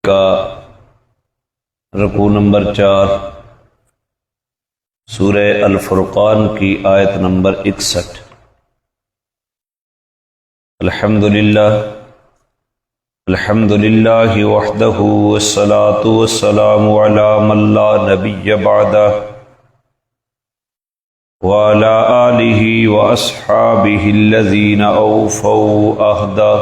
کا رکوع نمبر 4 سورہ الفرقان کی آیت نمبر 61۔ الحمدللہ وحدہ والصلاة والسلام علی من لا نبی بعدہ وعلی آلہ واصحابہ الذین اوفوا عہدہ،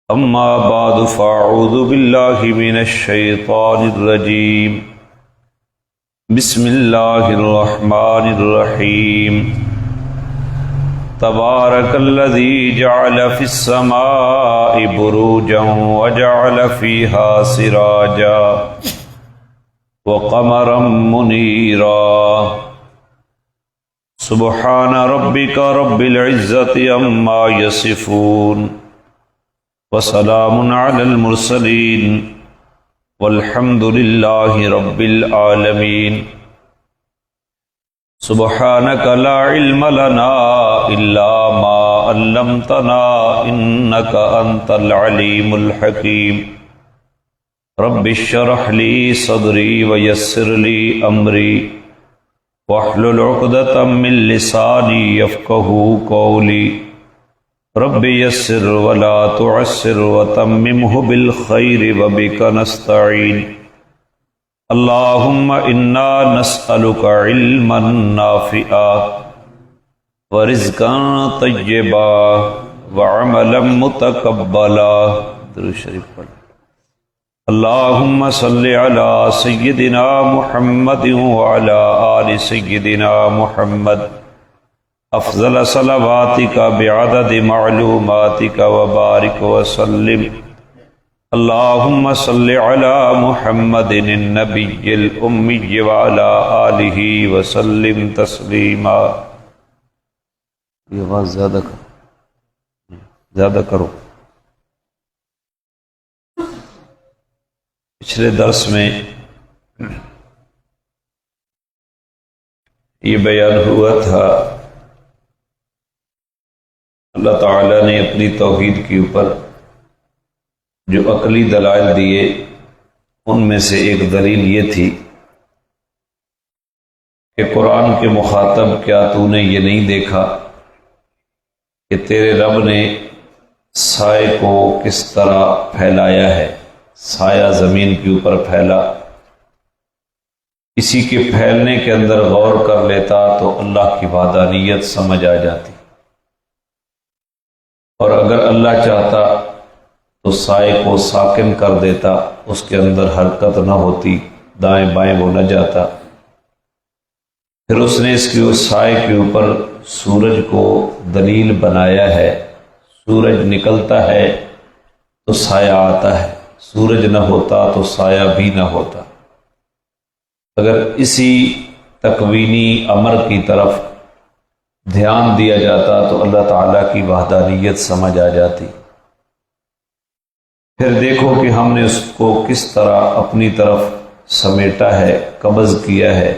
اما بعد فاعوذ باللہ من الشیطان الرجیم، بسم اللہ الرحمن الرحیم۔ تبارک الذی جعل فی السماء بروجا وجعل فیہا سراجا وقمرا منیرا، سبحان ربک رب العزۃ عما یصفون وسلام علی المرسلین والحمد للہ رب العالمین۔ سبحانک لا علم لنا الا ما علمتنا انک انت العلیم الحکیم۔ رب اشرح لی صدری ویسر لی امری واحلل عقدۃ من لسانی یفقہوا قولی۔ رب یسر ولا تعسر وتممہ بالخیر وبک نستعین۔ اللہم انا نسألک علما نافعا ورزقا طیبا وعملا متقبلا۔ درود شریف پڑھ۔ اللہم صلی علی سیدنا محمد وعلی آل سیدنا محمد، افضل صلواتک بعدد معلوماتک وبارک وسلم۔ اللہم صلی علی محمد النبی الامی وعلی آلہ وسلم تسلیما۔ یہ آواز زیادہ کرو۔ پچھلے درس میں یہ بیان ہوا تھا، اللہ تعالیٰ نے اپنی توحید کے اوپر جو عقلی دلائل دیے ان میں سے ایک دلیل یہ تھی کہ قرآن کے مخاطب، کیا تو نے یہ نہیں دیکھا کہ تیرے رب نے سائے کو کس طرح پھیلایا ہے؟ سایہ زمین کے اوپر پھیلا، اسی کے پھیلنے کے اندر غور کر لیتا تو اللہ کی وحدانیت سمجھ آ جاتی، اور اگر اللہ چاہتا تو سائے کو ساکن کر دیتا، اس کے اندر حرکت نہ ہوتی، دائیں بائیں وہ نہ جاتا۔ پھر اس نے اس کے سائے کے اوپر سورج کو دلیل بنایا ہے، سورج نکلتا ہے تو سایہ آتا ہے، سورج نہ ہوتا تو سایہ بھی نہ ہوتا۔ اگر اسی تکوینی امر کی طرف دھیان دیا جاتا تو اللہ تعالیٰ کی وحدانیت سمجھ آ جاتی۔ پھر دیکھو کہ ہم نے اس کو کس طرح اپنی طرف سمیٹا ہے، قبض کیا ہے۔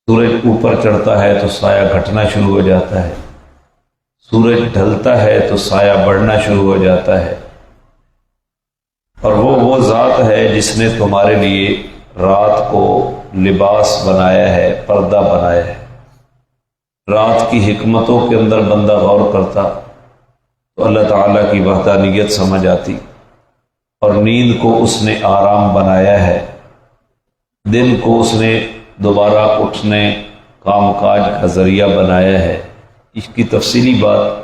سورج اوپر چڑھتا ہے تو سایہ گھٹنا شروع ہو جاتا ہے، سورج ڈھلتا ہے تو سایہ بڑھنا شروع ہو جاتا ہے۔ اور وہ ذات ہے جس نے تمہارے لیے رات کو لباس بنایا ہے، پردہ بنایا ہے۔ رات کی حکمتوں کے اندر بندہ غور کرتا تو اللہ تعالیٰ کی وحدانیت سمجھ آتی، اور نیند کو اس نے آرام بنایا ہے، دن کو اس نے دوبارہ اٹھنے کام کاج کا ذریعہ بنایا ہے۔ اس کی تفصیلی بات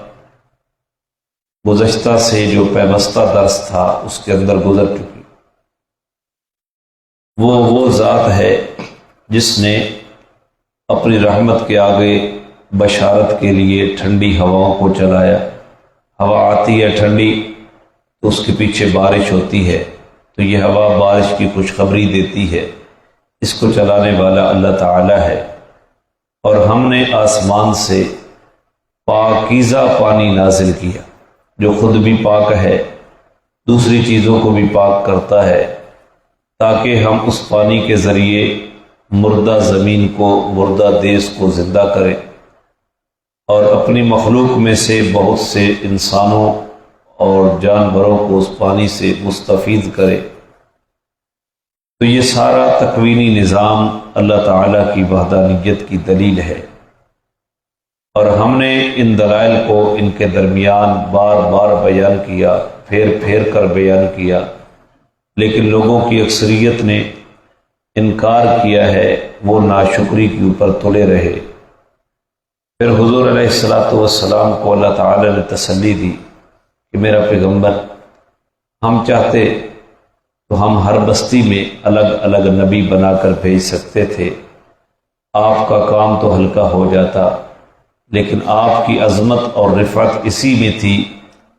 گزشتہ سے جو پیوستہ درس تھا اس کے اندر گزر چکی۔ وہ ذات ہے جس نے اپنی رحمت کے آگے بشارت کے لیے ٹھنڈی ہواؤں کو چلایا۔ ہوا آتی ہے ٹھنڈی تو اس کے پیچھے بارش ہوتی ہے، تو یہ ہوا بارش کی خوشخبری دیتی ہے۔ اس کو چلانے والا اللہ تعالی ہے۔ اور ہم نے آسمان سے پاکیزہ پانی نازل کیا جو خود بھی پاک ہے، دوسری چیزوں کو بھی پاک کرتا ہے، تاکہ ہم اس پانی کے ذریعے مردہ زمین کو، مردہ دیس کو زندہ کریں، اور اپنی مخلوق میں سے بہت سے انسانوں اور جانوروں کو اس پانی سے مستفید کرے، تو یہ سارا تکوینی نظام اللہ تعالیٰ کی وحدانیت کی دلیل ہے، اور ہم نے ان دلائل کو ان کے درمیان بار بار بیان کیا، پھیر پھیر کر بیان کیا، لیکن لوگوں کی اکثریت نے انکار کیا ہے، وہ ناشکری کے اوپر تلے رہے۔ پھر حضور علیہ الصلاۃ والسلام کو اللہ تعالیٰ نے تسلی دی کہ میرا پیغمبر، ہم چاہتے تو ہم ہر بستی میں الگ الگ نبی بنا کر بھیج سکتے تھے، آپ کا کام تو ہلکا ہو جاتا، لیکن آپ کی عظمت اور رفعت اسی میں تھی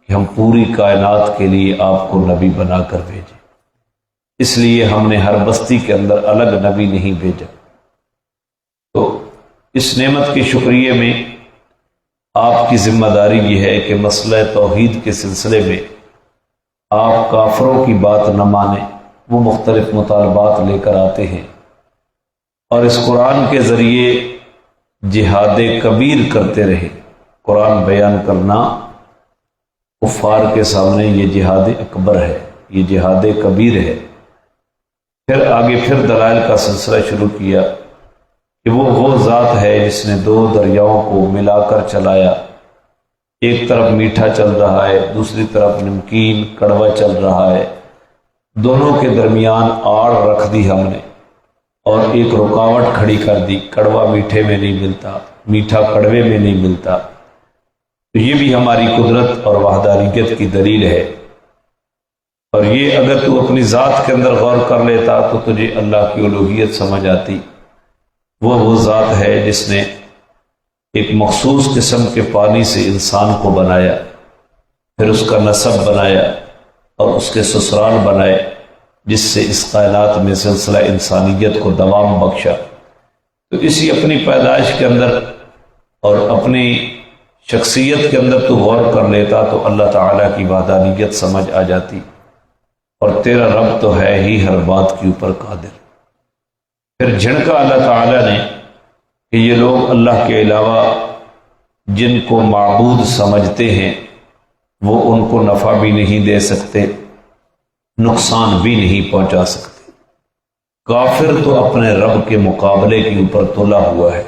کہ ہم پوری کائنات کے لیے آپ کو نبی بنا کر بھیجے، اس لیے ہم نے ہر بستی کے اندر الگ نبی نہیں بھیجا۔ تو اس نعمت کے شکریہ میں آپ کی ذمہ داری یہ ہے کہ مسئلہ توحید کے سلسلے میں آپ کافروں کی بات نہ مانیں، وہ مختلف مطالبات لے کر آتے ہیں، اور اس قرآن کے ذریعے جہاد کبیر کرتے رہے۔ قرآن بیان کرنا کفار کے سامنے یہ جہاد اکبر ہے، یہ جہاد کبیر ہے۔ پھر آگے پھر دلائل کا سلسلہ شروع کیا کہ وہ ذات ہے جس نے دو دریاؤں کو ملا کر چلایا، ایک طرف میٹھا چل رہا ہے، دوسری طرف نمکین کڑوا چل رہا ہے، دونوں کے درمیان آڑ رکھ دی ہم نے اور ایک رکاوٹ کھڑی کر دی، کڑوا میٹھے میں نہیں ملتا، میٹھا کڑوے میں نہیں ملتا۔ تو یہ بھی ہماری قدرت اور وحدانیت کی دلیل ہے، اور یہ اگر تو اپنی ذات کے اندر غور کر لیتا تو تجھے اللہ کی الوہیت سمجھ آتی۔ وہ ذات ہے جس نے ایک مخصوص قسم کے پانی سے انسان کو بنایا، پھر اس کا نسب بنایا اور اس کے سسرال بنائے، جس سے اس کائنات میں سلسلہ انسانیت کو دوام بخشا۔ تو اسی اپنی پیدائش کے اندر اور اپنی شخصیت کے اندر تو غور کر لیتا تو اللہ تعالیٰ کی وحدانیت سمجھ آ جاتی، اور تیرا رب تو ہے ہی ہر بات کے اوپر قادر۔ پھر جھڑکا اللہ تعالیٰ نے کہ یہ لوگ اللہ کے علاوہ جن کو معبود سمجھتے ہیں وہ ان کو نفع بھی نہیں دے سکتے، نقصان بھی نہیں پہنچا سکتے۔ کافر تو اپنے رب کے مقابلے کے اوپر تلا ہوا ہے۔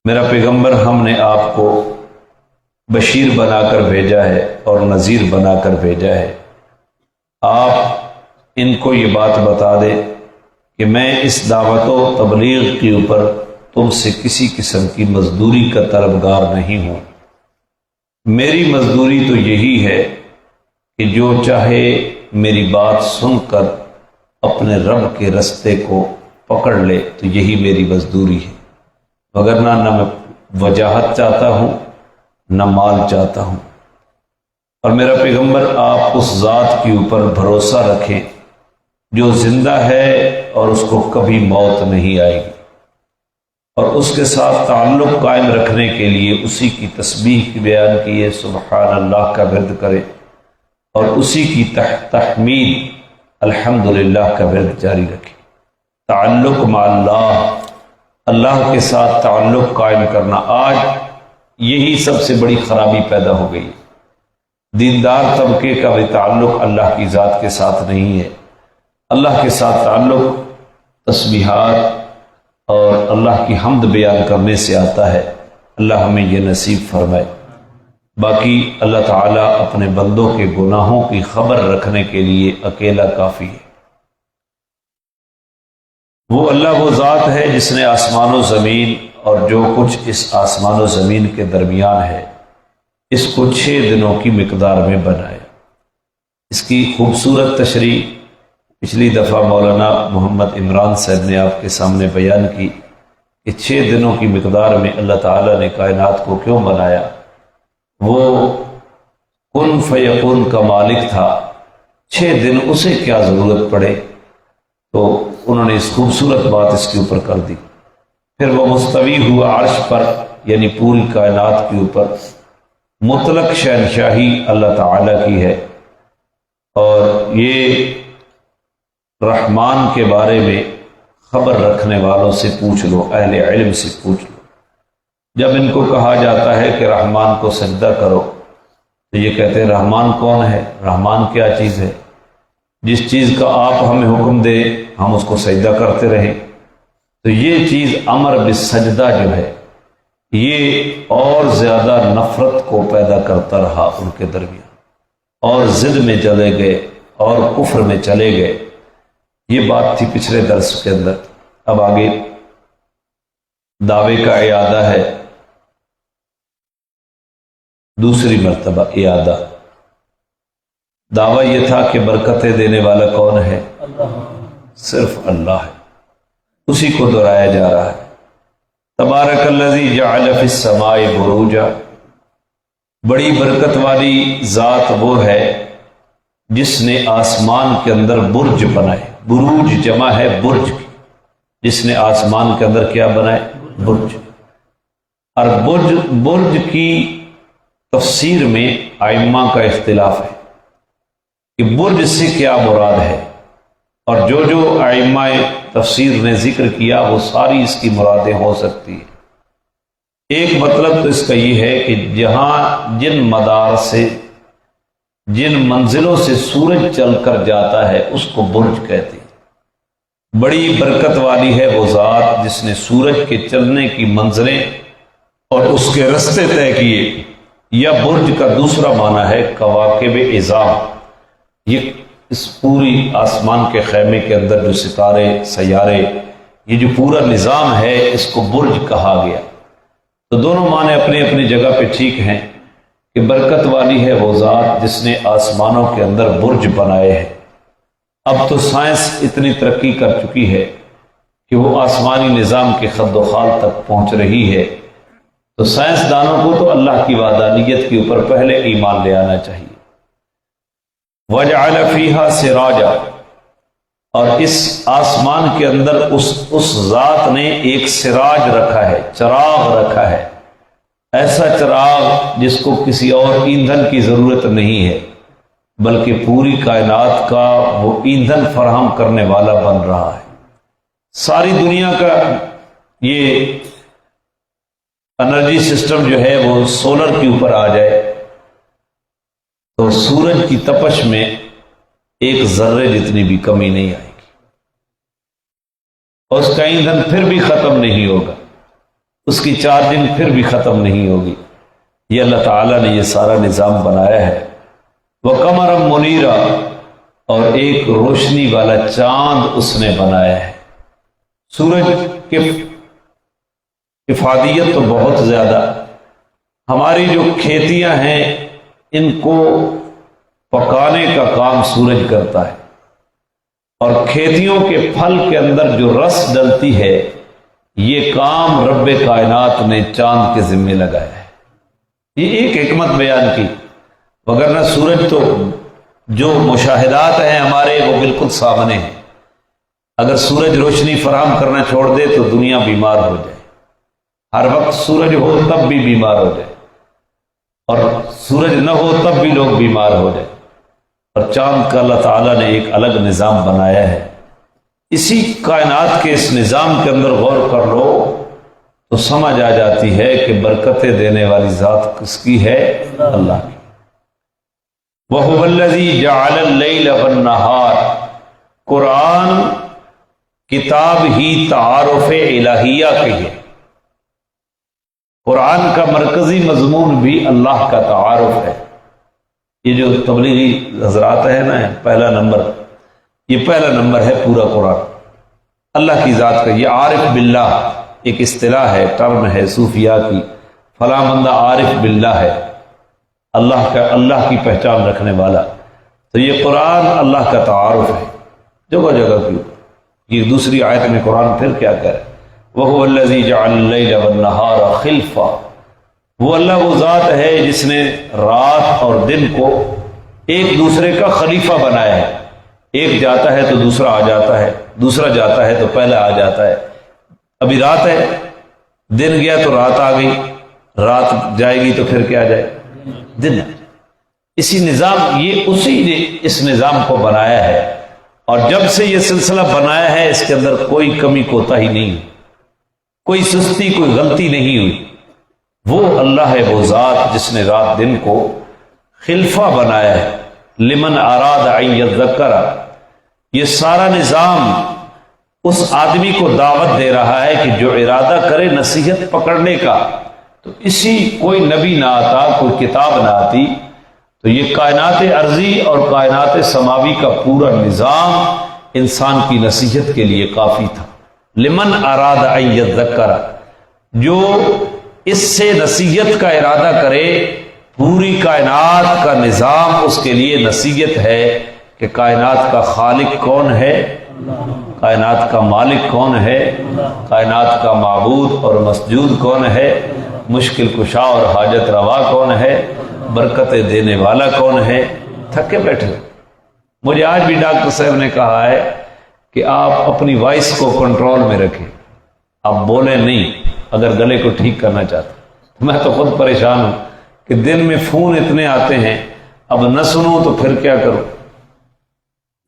میرا پیغمبر، ہم نے آپ کو بشیر بنا کر بھیجا ہے اور نذیر بنا کر بھیجا ہے۔ آپ ان کو یہ بات بتا دے کہ میں اس دعوت و تبلیغ کے اوپر تم سے کسی قسم کی مزدوری کا طلبگار نہیں ہوں۔ میری مزدوری تو یہی ہے کہ جو چاہے میری بات سن کر اپنے رب کے رستے کو پکڑ لے تو یہی میری مزدوری ہے، وگرنہ نہ میں وجاہت چاہتا ہوں نہ مال چاہتا ہوں۔ اور میرا پیغمبر، آپ اس ذات کے اوپر بھروسہ رکھیں جو زندہ ہے اور اس کو کبھی موت نہیں آئے گی، اور اس کے ساتھ تعلق قائم رکھنے کے لیے اسی کی تسبیح کی بیان کیے، سبحان اللہ کا ورد کرے، اور اسی کی تحمید الحمدللہ کا ورد جاری رکھے۔ تعلق مع اللہ، اللہ کے ساتھ تعلق قائم کرنا، آج یہی سب سے بڑی خرابی پیدا ہو گئی۔ دیندار طبقے کا بھی تعلق اللہ کی ذات کے ساتھ نہیں ہے۔ اللہ کے ساتھ تعلق تسبیحات اور اللہ کی حمد بیان کرنے سے آتا ہے۔ اللہ ہمیں یہ نصیب فرمائے۔ باقی اللہ تعالیٰ اپنے بندوں کے گناہوں کی خبر رکھنے کے لیے اکیلا کافی ہے۔ وہ اللہ وہ ذات ہے جس نے آسمان و زمین اور جو کچھ اس آسمان و زمین کے درمیان ہے اس کو 6 دنوں کی مقدار میں بنایا۔ اس کی خوبصورت تشریح پچھلی دفعہ مولانا محمد عمران صاحب نے آپ کے سامنے بیان کی کہ 6 دنوں کی مقدار میں اللہ تعالیٰ نے کائنات کو کیوں بنایا۔ وہ کن فیکون کا مالک تھا، 6 دن اسے کیا ضرورت پڑے، تو انہوں نے اس خوبصورت بات اس کے اوپر کر دی۔ پھر وہ مستوی ہوا عرش پر، یعنی پوری کائنات کے اوپر۔ مطلق شہنشاہی اللہ تعالیٰ کی ہے، اور یہ رحمان کے بارے میں خبر رکھنے والوں سے پوچھ لو، اہل علم سے پوچھ لو۔ جب ان کو کہا جاتا ہے کہ رحمان کو سجدہ کرو تو یہ کہتے ہیں رحمان کون ہے؟ رحمان کیا چیز ہے؟ جس چیز کا آپ ہمیں حکم دیں ہم اس کو سجدہ کرتے رہیں۔ تو یہ چیز امر بالسجدہ جو ہے یہ اور زیادہ نفرت کو پیدا کرتا رہا ان کے درمیان، اور ضد میں چلے گئے اور کفر میں چلے گئے۔ یہ بات تھی پچھلے درس کے اندر۔ اب آگے دعوے کا اعادہ ہے، دوسری مرتبہ اعادہ۔ دعویٰ یہ تھا کہ برکتیں دینے والا کون ہے؟ صرف اللہ ہے، اسی کو دہرایا جا رہا ہے۔ تبارک الذی جعل فی السماء بروجا، بڑی برکت والی ذات وہ ہے جس نے آسمان کے اندر برج بنائے۔ بروج جمع ہے برج کی، جس نے آسمان کے اندر کیا بنائے؟ برج۔ اور برج کی تفسیر میں ائمہ کا اختلاف ہے کہ برج سے کیا مراد ہے، اور جو ائمہ تفسیر نے ذکر کیا وہ ساری اس کی مرادیں ہو سکتی ہیں۔ ایک مطلب تو اس کا یہ ہے کہ جہاں جن مدار سے، جن منزلوں سے سورج چل کر جاتا ہے اس کو برج کہتے ہیں۔ بڑی برکت والی ہے وہ ذات جس نے سورج کے چلنے کی منزلیں اور اس کے رستے طے کیے۔ یا برج کا دوسرا معنی ہے کواکب اعظام، یہ اس پوری آسمان کے خیمے کے اندر جو ستارے سیارے، یہ جو پورا نظام ہے اس کو برج کہا گیا۔ تو دونوں معنی اپنی اپنی جگہ پہ ٹھیک ہیں کہ برکت والی ہے وہ ذات جس نے آسمانوں کے اندر برج بنائے ہیں۔ اب تو سائنس اتنی ترقی کر چکی ہے کہ وہ آسمانی نظام کے خد و خال تک پہنچ رہی ہے، تو سائنسدانوں کو تو اللہ کی وحدانیت کے اوپر پہلے ایمان لے آنا چاہیے۔ وَجَعَلَ فِيهَا سِرَاجًا، اور اس آسمان کے اندر اس ذات نے ایک سراج رکھا ہے، چراغ رکھا ہے، ایسا چراغ جس کو کسی اور ایندھن کی ضرورت نہیں ہے، بلکہ پوری کائنات کا وہ ایندھن فراہم کرنے والا بن رہا ہے۔ ساری دنیا کا یہ انرجی سسٹم جو ہے وہ سولر کے اوپر آ جائے تو سورج کی تپش میں ایک ذرے جتنی بھی کمی نہیں آئے گی، اور اس کا ایندھن پھر بھی ختم نہیں ہوگا، اس کی چارجنگ پھر بھی ختم نہیں ہوگی۔ یہ اللہ تعالیٰ نے یہ سارا نظام بنایا ہے۔ وَقَمَرًا مُنِيرًا، اور ایک روشنی والا چاند اس نے بنایا ہے۔ سورج کے افادیت تو بہت زیادہ، ہماری جو کھیتیاں ہیں ان کو پکانے کا کام سورج کرتا ہے، اور کھیتیوں کے پھل کے اندر جو رس ڈلتی ہے یہ کام رب کائنات نے چاند کے ذمے لگایا ہے۔ یہ ایک حکمت بیان کی، وگرنہ سورج تو جو مشاہدات ہیں ہمارے وہ بالکل سامنے ہیں۔ اگر سورج روشنی فراہم کرنا چھوڑ دے تو دنیا بیمار ہو جائے، ہر وقت سورج ہو تب بھی بیمار ہو جائے، اور سورج نہ ہو تب بھی لوگ بیمار ہو جائے۔ اور چاند کا اللہ تعالیٰ نے ایک الگ نظام بنایا ہے۔ اسی کائنات کے اس نظام کے اندر غور کر لو تو سمجھ آ جاتی ہے کہ برکتیں دینے والی ذات کس کی ہے؟ اللہ کی۔ وَهُوَ الَّذِي جَعَلَ اللَّيْلَ وَالنَّهَارَ، قرآن کتاب ہی تعارف الہیہ کی ہے۔ قرآن کا مرکزی مضمون بھی اللہ کا تعارف ہے۔ یہ جو تبلیغی حضرات ہے نا، پہلا نمبر، یہ پہلا نمبر ہے پورا قرآن اللہ کی ذات کا۔ یہ عارف باللہ ایک اصطلاح ہے، ٹرم ہے صوفیاء کی، فلاں بندہ عارف باللہ ہے، اللہ کی پہچان رکھنے والا۔ تو یہ قرآن اللہ کا تعارف ہے جگہ جگہ کی۔ یہ دوسری آیت میں قرآن پھر کیا کرے؟ وَهُوَ الَّذِي جَعَلَ اللَّيْلَ وَالنَّهَارَ خِلْفًا، وہ اللہ وہ ذات ہے جس نے رات اور دن کو ایک دوسرے کا خلیفہ بنایا ہے۔ ایک جاتا ہے تو دوسرا آ جاتا ہے، دوسرا جاتا ہے تو پہلا آ جاتا ہے۔ ابھی رات ہے، دن گیا تو رات آ گئی، رات جائے گی تو پھر کیا جائے؟ دن۔ اسی نظام، یہ اسی نے اس نظام کو بنایا ہے، اور جب سے یہ سلسلہ بنایا ہے اس کے اندر کوئی کمی کوتاہی نہیں ہوئی، کوئی سستی، کوئی غلطی نہیں ہوئی۔ وہ اللہ ہے وہ ذات جس نے رات دن کو خلفہ بنایا ہے، لمن اراد ان یذکر، یہ سارا نظام اس آدمی کو دعوت دے رہا ہے کہ جو ارادہ کرے نصیحت پکڑنے کا، تو اسی کوئی نبی نہ آتا، کوئی کتاب نہ آتی، تو یہ کائنات ارضی اور کائنات سماوی کا پورا نظام انسان کی نصیحت کے لیے کافی تھا۔ لمن اراد ان یذکر، جو اس سے نصیحت کا ارادہ کرے، پوری کائنات کا نظام اس کے لیے نصیحت ہے کہ کائنات کا خالق کون ہے، کائنات کا مالک کون ہے، کائنات کا معبود اور مسجود کون ہے، مشکل کشا اور حاجت روا کون ہے، برکتیں دینے والا کون ہے۔ تھکے بیٹھے مجھے آج بھی ڈاکٹر صاحب نے کہا ہے کہ آپ اپنی وائس کو کنٹرول میں رکھیں، آپ بولیں نہیں اگر گلے کو ٹھیک کرنا چاہتے۔ میں تو خود پریشان ہوں کہ دن میں فون اتنے آتے ہیں، اب نہ سنوں تو پھر کیا کروں،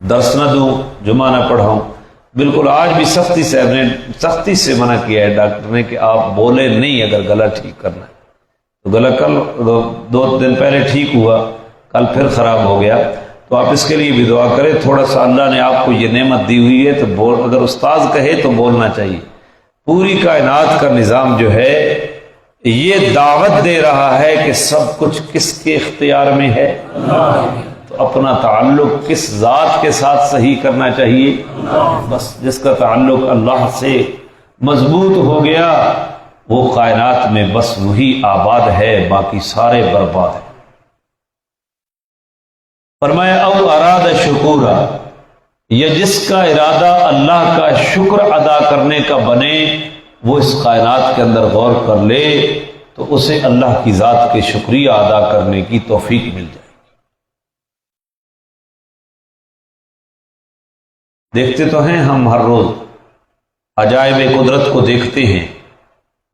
درس نہ دوں، جمعہ نہ پڑھاؤں۔ بالکل آج بھی سختی سے منع کیا ہے ڈاکٹر نے کہ آپ بولیں نہیں اگر گلا ٹھیک کرنا ہے۔ تو گلا کل 2 دن پہلے ٹھیک ہوا، کل پھر خراب ہو گیا، تو آپ اس کے لیے بھی دعا کریں۔ تھوڑا سا اللہ نے آپ کو یہ نعمت دی ہوئی ہے تو اگر استاذ کہے تو بولنا چاہیے۔ پوری کائنات کا نظام جو ہے یہ دعوت دے رہا ہے کہ سب کچھ کس کے اختیار میں ہے، تو اپنا تعلق کس ذات کے ساتھ صحیح کرنا چاہیے، بس جس کا تعلق اللہ سے مضبوط ہو گیا وہ کائنات میں بس وہی آباد ہے، باقی سارے برباد ہیں۔ فرمایا او اراد شکورا، یا جس کا ارادہ اللہ کا شکر ادا کرنے کا بنے، وہ اس کائنات کے اندر غور کر لے تو اسے اللہ کی ذات کے شکریہ ادا کرنے کی توفیق مل جائے گی۔ دیکھتے تو ہیں ہم ہر روز عجائب قدرت کو دیکھتے ہیں،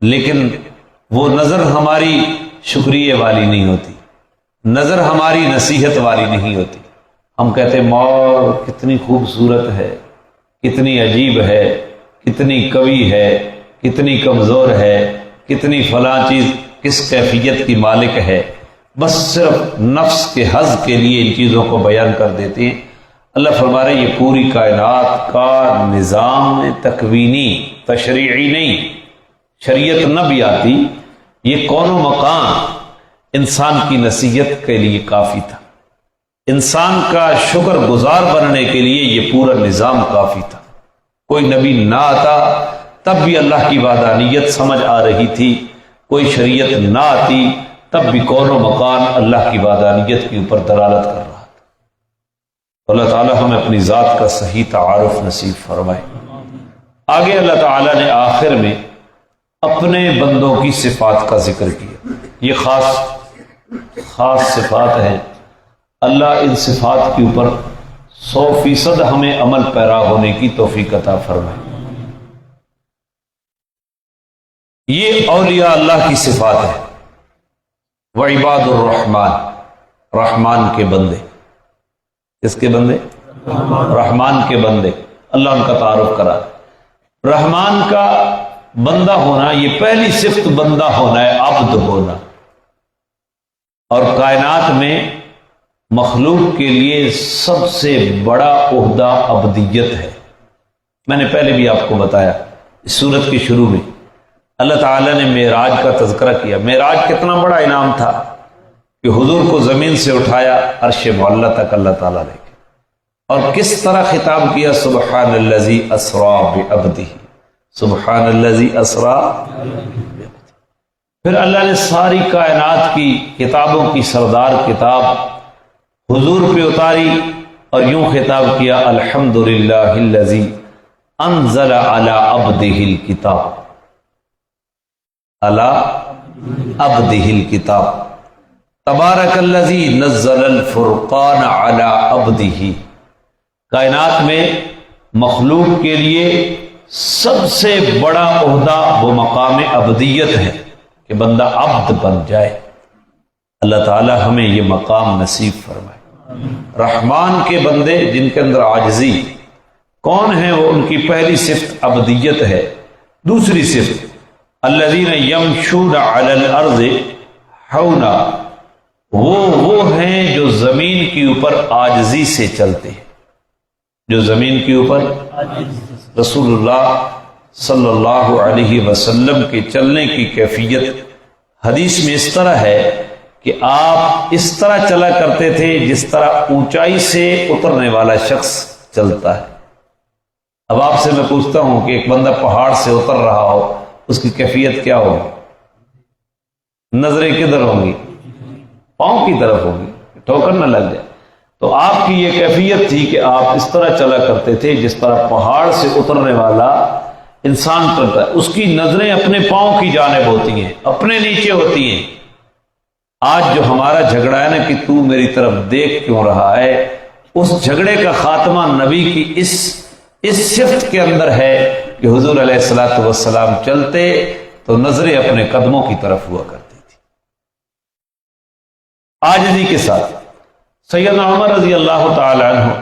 لیکن وہ نظر ہماری شکریہ والی نہیں ہوتی، نظر ہماری نصیحت والی نہیں ہوتی۔ ہم کہتے مور کتنی خوبصورت ہے، کتنی عجیب ہے، کتنی قوی ہے، کتنی کمزور ہے، کتنی فلاں چیز کس کیفیت کی مالک ہے، بس صرف نفس کے حظ کے لیے ان چیزوں کو بیان کر دیتے ہیں۔ اللہ فرما رہے یہ پوری کائنات کا نظام تکوینی تشریعی نہیں، شریعت نہ بھی آتی، یہ کون و مکان انسان کی نصیحت کے لیے کافی تھا، انسان کا شکر گزار بننے کے لیے یہ پورا نظام کافی تھا۔ کوئی نبی نہ آتا تب بھی اللہ کی وحدانیت سمجھ آ رہی تھی، کوئی شریعت نہ آتی تب بھی کون و مکان اللہ کی وحدانیت کے اوپر دلالت کر رہا تھا۔ اللہ تعالی ہمیں اپنی ذات کا صحیح تعارف نصیب فرمائے۔ آگے اللہ تعالی نے آخر میں اپنے بندوں کی صفات کا ذکر کیا، یہ خاص صفات ہیں۔ اللہ ان صفات کے اوپر 100% ہمیں عمل پیرا ہونے کی توفیق عطا فرمائے۔ یہ اولیاء اللہ کی صفات ہے۔ وعباد الرحمن، رحمان کے بندے، کس کے بندے؟ رحمان کے بندے۔ اللہ ان کا تعارف کرا، رحمان کا بندہ ہونا، یہ پہلی صفت بندہ ہونا ہے، عبد ہونا۔ اور کائنات میں مخلوق کے لیے سب سے بڑا عہدہ عبدیت ہے۔ میں نے پہلے بھی آپ کو بتایا، اس سورت کے شروع میں اللہ تعالیٰ نے معراج کا تذکرہ کیا۔ معراج کتنا بڑا انعام تھا کہ حضور کو زمین سے اٹھایا عرش معلیٰ تک اللہ تعالیٰ نے، اور کس طرح خطاب کیا، سبحان الذی اسریٰ بعبدہ، سبحان الذی اسریٰ۔ پھر اللہ نے ساری کائنات کی کتابوں کی سردار کتاب حضور پہ اتاری اور یوں خطاب کیا، الحمدللہ الذی انزل علی عبدہ الکتاب، علی عبدہ الکتاب، تبارک الذی نزل الفرقان علی عبدہ۔ کائنات میں مخلوق کے لیے سب سے بڑا عہدہ وہ مقام عبدیت ہے کہ بندہ عبد بن جائے۔ اللہ تعالی ہمیں یہ مقام نصیب فرمائے۔ رحمان کے بندے جن کے اندر عاجزی، کون ہیں وہ؟ ان کی پہلی صفت عبدیت ہے۔ دوسری صفت الذین یمشون علی الارض حونا، وہ ہیں جو زمین کے اوپر عاجزی سے چلتے ہیں، جو زمین کے اوپر رسول اللہ صلی اللہ علیہ وسلم کے چلنے کی کیفیت حدیث میں اس طرح ہے کہ آپ اس طرح چلا کرتے تھے جس طرح اونچائی سے اترنے والا شخص چلتا ہے۔ اب آپ سے میں پوچھتا ہوں کہ ایک بندہ پہاڑ سے اتر رہا ہو، اس کی کیفیت کیا ہوگی؟ نظریں کدھر ہوں گی؟ پاؤں کی طرف ہوگی، ٹھوکر نہ لگ جائے۔ تو آپ کی یہ کیفیت تھی کہ آپ اس طرح چلا کرتے تھے جس طرح پہاڑ سے اترنے والا انسان کرتا ہے، اس کی نظریں اپنے پاؤں کی جانب ہوتی ہیں، اپنے نیچے ہوتی ہیں۔ آج جو ہمارا جھگڑا ہے نا کہ تو میری طرف دیکھ کیوں رہا ہے، اس جھگڑے کا خاتمہ نبی کی اس صفت کے اندر ہے کہ حضور علیہ الصلوۃ والسلام چلتے تو نظریں اپنے قدموں کی طرف ہوا کرتی تھی، عاجزی کے ساتھ۔ سیدنا عمر رضی اللہ تعالی عنہ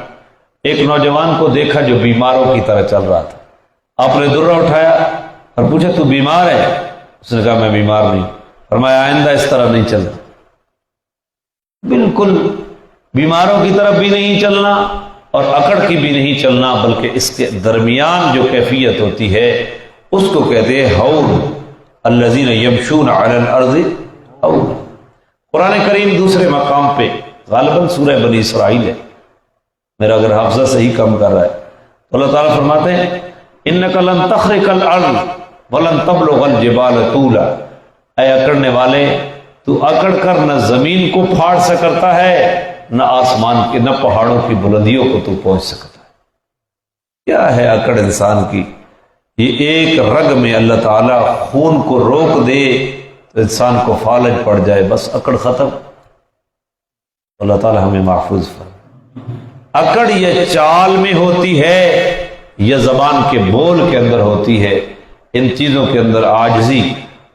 ایک نوجوان کو دیکھا جو بیماروں کی طرح چل رہا تھا، آپ نے درہ اٹھایا اور پوچھا تو بیمار ہے؟ اس نے کہا میں بیمار نہیں۔ فرمایا آئندہ اس طرح نہیں چلنا، بالکل بیماروں کی طرف بھی نہیں چلنا اور اکڑ کی بھی نہیں چلنا، بلکہ اس کے درمیان جو کیفیت ہوتی ہے اس کو کہتے ہیں حول، الذین یمشون علی الارض حول۔ قرآن کریم دوسرے مقام پہ غالباً سورہ بنی اسرائیل ہے، میرا اگر حافظہ صحیح کم کر رہا ہے تو اللہ تعالیٰ فرماتے ہیں انک لن تخرق الارض ولن تبلغ الجبال طولا، اے اکڑنے والے تو اکڑ کر نہ زمین کو پھاڑ سکتا ہے، نہ آسمان کے، نہ پہاڑوں کی بلندیوں کو تو پہنچ سکتا ہے۔ کیا ہے اکڑ انسان کی؟ یہ ایک رگ میں اللہ تعالیٰ خون کو روک دے تو انسان کو فالج پڑ جائے، بس اکڑ ختم۔ اللہ تعالیٰ ہمیں محفوظ فرمائے۔ اکڑ یہ چال میں ہوتی ہے یا زبان کے بول کے اندر ہوتی ہے، ان چیزوں کے اندر عاجزی۔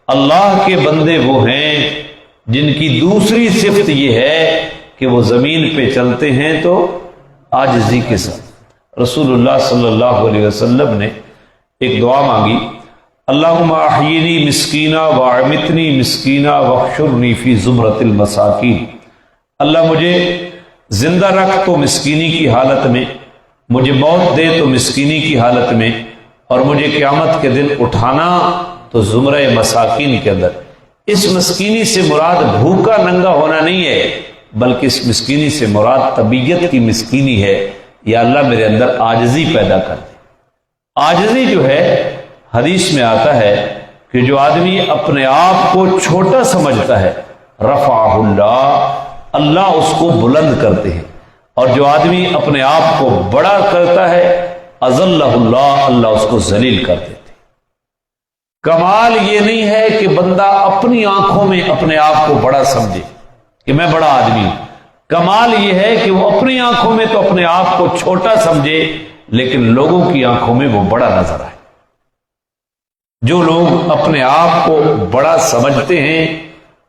اللہ کے بندے وہ ہیں جن کی دوسری صفت یہ ہے کہ وہ زمین پہ چلتے ہیں تو عاجزی کے ساتھ۔ رسول اللہ صلی اللہ علیہ وسلم نے ایک دعا مانگی، اللہم احیینی مسکینہ واعمتنی مسکینہ واحشرنی فی زمرۃ المساکین۔ اللہ مجھے زندہ رکھ تو مسکینی کی حالت میں، مجھے موت دے تو مسکینی کی حالت میں، اور مجھے قیامت کے دن اٹھانا تو زمرہ مساکین کے اندر۔ اس مسکینی سے مراد بھوکا ننگا ہونا نہیں ہے، بلکہ اس مسکینی سے مراد طبیعت کی مسکینی ہے۔ یا اللہ میرے اندر عاجزی پیدا کر دے۔ عاجزی جو ہے حدیث میں آتا ہے کہ جو آدمی اپنے آپ کو چھوٹا سمجھتا ہے رفعہ اللہ اس کو بلند کرتے ہیں، اور جو آدمی اپنے آپ کو بڑا کرتا ہے اذلہ اللہ اس کو ذلیل کر دیتے۔ کمال یہ نہیں ہے کہ بندہ اپنی آنکھوں میں اپنے آپ کو بڑا سمجھے کہ میں بڑا آدمی ہوں، کمال یہ ہے کہ وہ اپنی آنکھوں میں تو اپنے آپ کو چھوٹا سمجھے لیکن لوگوں کی آنکھوں میں وہ بڑا نظر آئے۔ جو لوگ اپنے آپ کو بڑا سمجھتے ہیں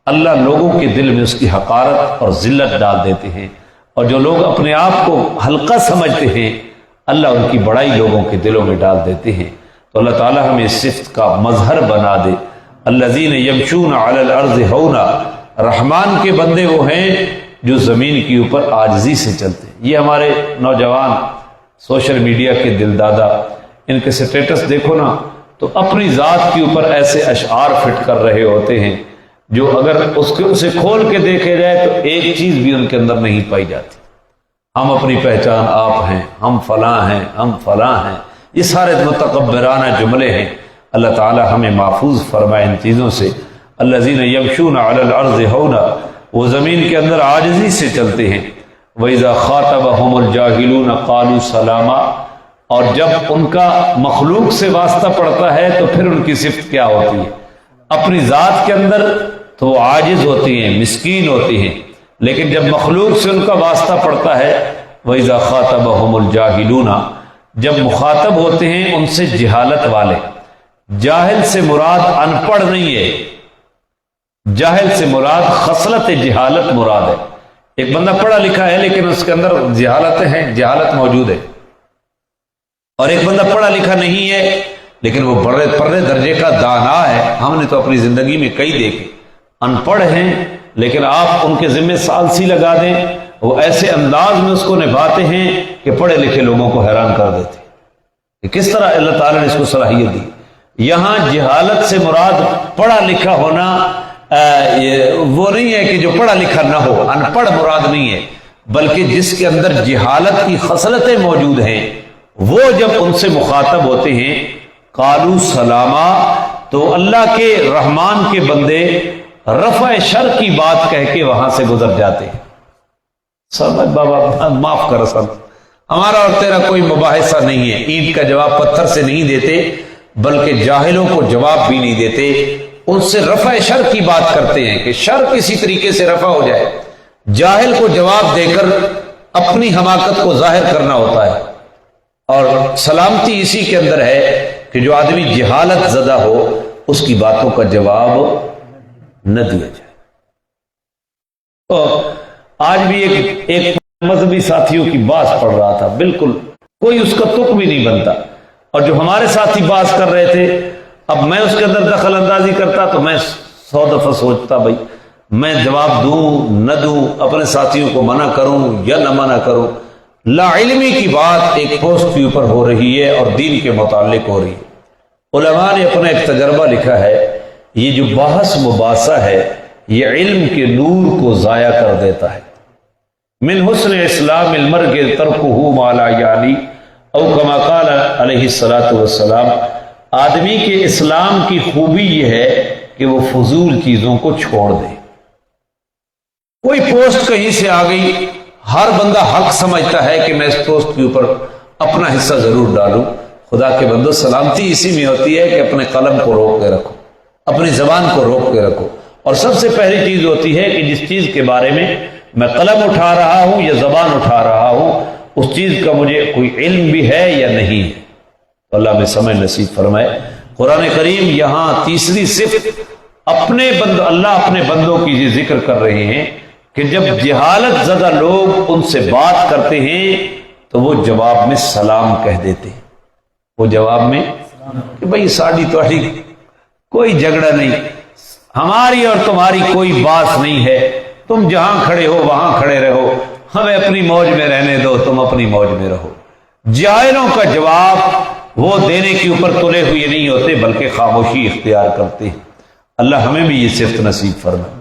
اللہ لوگوں کے دل میں اس کی حقارت اور ذلت ڈال دیتے ہیں، اور جو لوگ اپنے آپ کو ہلکا سمجھتے ہیں اللہ ان کی بڑائی لوگوں کے دلوں میں ڈال دیتے ہیں۔ تو اللہ تعالیٰ ہمیں اس صفت کا مظہر بنا دے۔ الذین یمشون علی الارض ہونا، رحمان کے بندے وہ ہیں جو زمین کے اوپر عاجزی سے چلتے ہیں۔ یہ ہمارے نوجوان سوشل میڈیا کے دل دادا، ان کے سٹیٹس دیکھو نا تو اپنی ذات کے اوپر ایسے اشعار فٹ کر رہے ہوتے ہیں جو اگر اسے کھول کے دیکھے جائے تو ایک چیز بھی ان کے اندر نہیں پائی جاتی۔ ہم اپنی پہچان آپ ہیں، ہم فلاں ہیں، ہم فلاں ہیں، یہ سارے متکبرانہ جملے ہیں۔ اللہ تعالی ہمیں محفوظ فرمائے ان چیزوں سے۔ الذین یمشون علی الارض ہونا، وہ زمین کے اندر عاجزی سے چلتے ہیں۔ وَإِذَا خَاطَبَهُمُ الْجَاهِلُونَ قَالُوا سَلَامًا، اور جب ان کا مخلوق سے واسطہ پڑتا ہے تو پھر ان کی صفت کیا ہوتی ہے؟ اپنی ذات کے اندر تو وہ عاجز ہوتی ہیں، مسکین ہوتی ہیں، لیکن جب مخلوق سے ان کا واسطہ پڑتا ہے وَإِذَا خَاطَبَهُمُ الْجَاهِلُونَ، جب مخاطب ہوتے ہیں ان سے جہالت والے۔ جاہل سے مراد ان پڑھ نہیں ہے، جاہل سے مراد خصلت جہالت مراد ہے۔ ایک بندہ پڑھا لکھا ہے لیکن اس کے اندر جہالتیں ہیں، جہالت موجود ہے، اور ایک بندہ پڑھا لکھا نہیں ہے لیکن وہ بڑے درجے کا دانا ہے۔ ہم نے تو اپنی زندگی میں کئی دیکھے، ان پڑھ ہیں لیکن آپ ان کے ذمے ثالثی لگا دیں، وہ ایسے انداز میں اس کو نبھاتے ہیں کہ پڑھے لکھے لوگوں کو حیران کر دیتے ہیں کہ کس طرح اللہ تعالیٰ نے اس کو صلاحیت دی۔ یہاں جہالت سے مراد پڑھا لکھا ہونا وہ نہیں ہے کہ جو پڑھا لکھا نہ ہو، ان پڑھ مراد نہیں ہے، بلکہ جس کے اندر جہالت کی خصلتیں موجود ہیں وہ جب ان سے مخاطب ہوتے ہیں قالوا سلاما، تو اللہ کے رحمان کے بندے رفع شر کی بات کہہ کے وہاں سے گزر جاتے ہیں۔ سب بابا معاف کر، سب ہمارا اور تیرا کوئی مباحثہ نہیں ہے، اینٹ کا جواب پتھر سے نہیں دیتے، بلکہ جاہلوں کو جواب بھی نہیں دیتے، ان سے رفع شر کی بات کرتے ہیں کہ شر کسی طریقے سے رفع ہو جائے، جاہل کو جواب دے کر اپنی حماقت کو ظاہر کرنا ہوتا ہے۔ اور سلامتی اسی کے اندر ہے کہ جو آدمی جہالت زدہ ہو اس کی باتوں کا جواب نہ دیا جائے۔ تو آج بھی ایک مذہبی ساتھیوں کی بات پڑھ رہا تھا، بالکل کوئی اس کا تک بھی نہیں بنتا، اور جو ہمارے ساتھی بات کر رہے تھے اب میں اس کے اندر دخل اندازی کرتا تو میں 100 دفعہ سوچتا بھائی میں جواب دوں نہ دوں، اپنے ساتھیوں کو منع کروں یا نہ منع کروں۔ لا علمی کی بات ایک پوسٹ کے اوپر ہو رہی ہے اور دین کے متعلق ہو رہی ہے۔ علماء نے اپنا ایک تجربہ لکھا ہے، یہ جو بحث مباحثہ ہے یہ علم کے نور کو ضائع کر دیتا ہے۔ من حسن اسلام المرء ترکہ ما لا یعنی او کما قال علیہ الصلوۃ والسلام، آدمی کے اسلام کی خوبی یہ ہے کہ وہ فضول چیزوں کو چھوڑ دے۔ کوئی پوسٹ کہیں سے آ گئی، ہر بندہ حق سمجھتا ہے کہ میں اس پوسٹ کے اوپر اپنا حصہ ضرور ڈالوں۔ خدا کے بندو سلامتی اسی میں ہوتی ہے کہ اپنے قلم کو روک کے رکھو، اپنی زبان کو روک کے رکھو، اور سب سے پہلی چیز ہوتی ہے کہ جس چیز کے بارے میں میں قلم اٹھا رہا ہوں یا زبان اٹھا رہا ہوں اس چیز کا مجھے کوئی علم بھی ہے یا نہیں ہے۔ تو اللہ میں سمجھ نصیب فرمائے۔ قرآن کریم یہاں تیسری صفت اللہ اپنے بندوں کی یہ ذکر کر رہے ہیں کہ جب جہالت زدہ لوگ ان سے بات کرتے ہیں تو وہ جواب میں سلام کہہ دیتے ہیں۔ وہ جواب میں کہ بھئی ساڑی توڑی کوئی جھگڑا نہیں، ہماری اور تمہاری کوئی بات نہیں ہے، تم جہاں کھڑے ہو وہاں کھڑے رہو، ہمیں اپنی موج میں رہنے دو، تم اپنی موج میں رہو۔ جاہلوں کا جواب وہ دینے کے اوپر تلے ہوئے نہیں ہوتے بلکہ خاموشی اختیار کرتے ہیں۔ اللہ ہمیں بھی یہ صفت نصیب فرمائے۔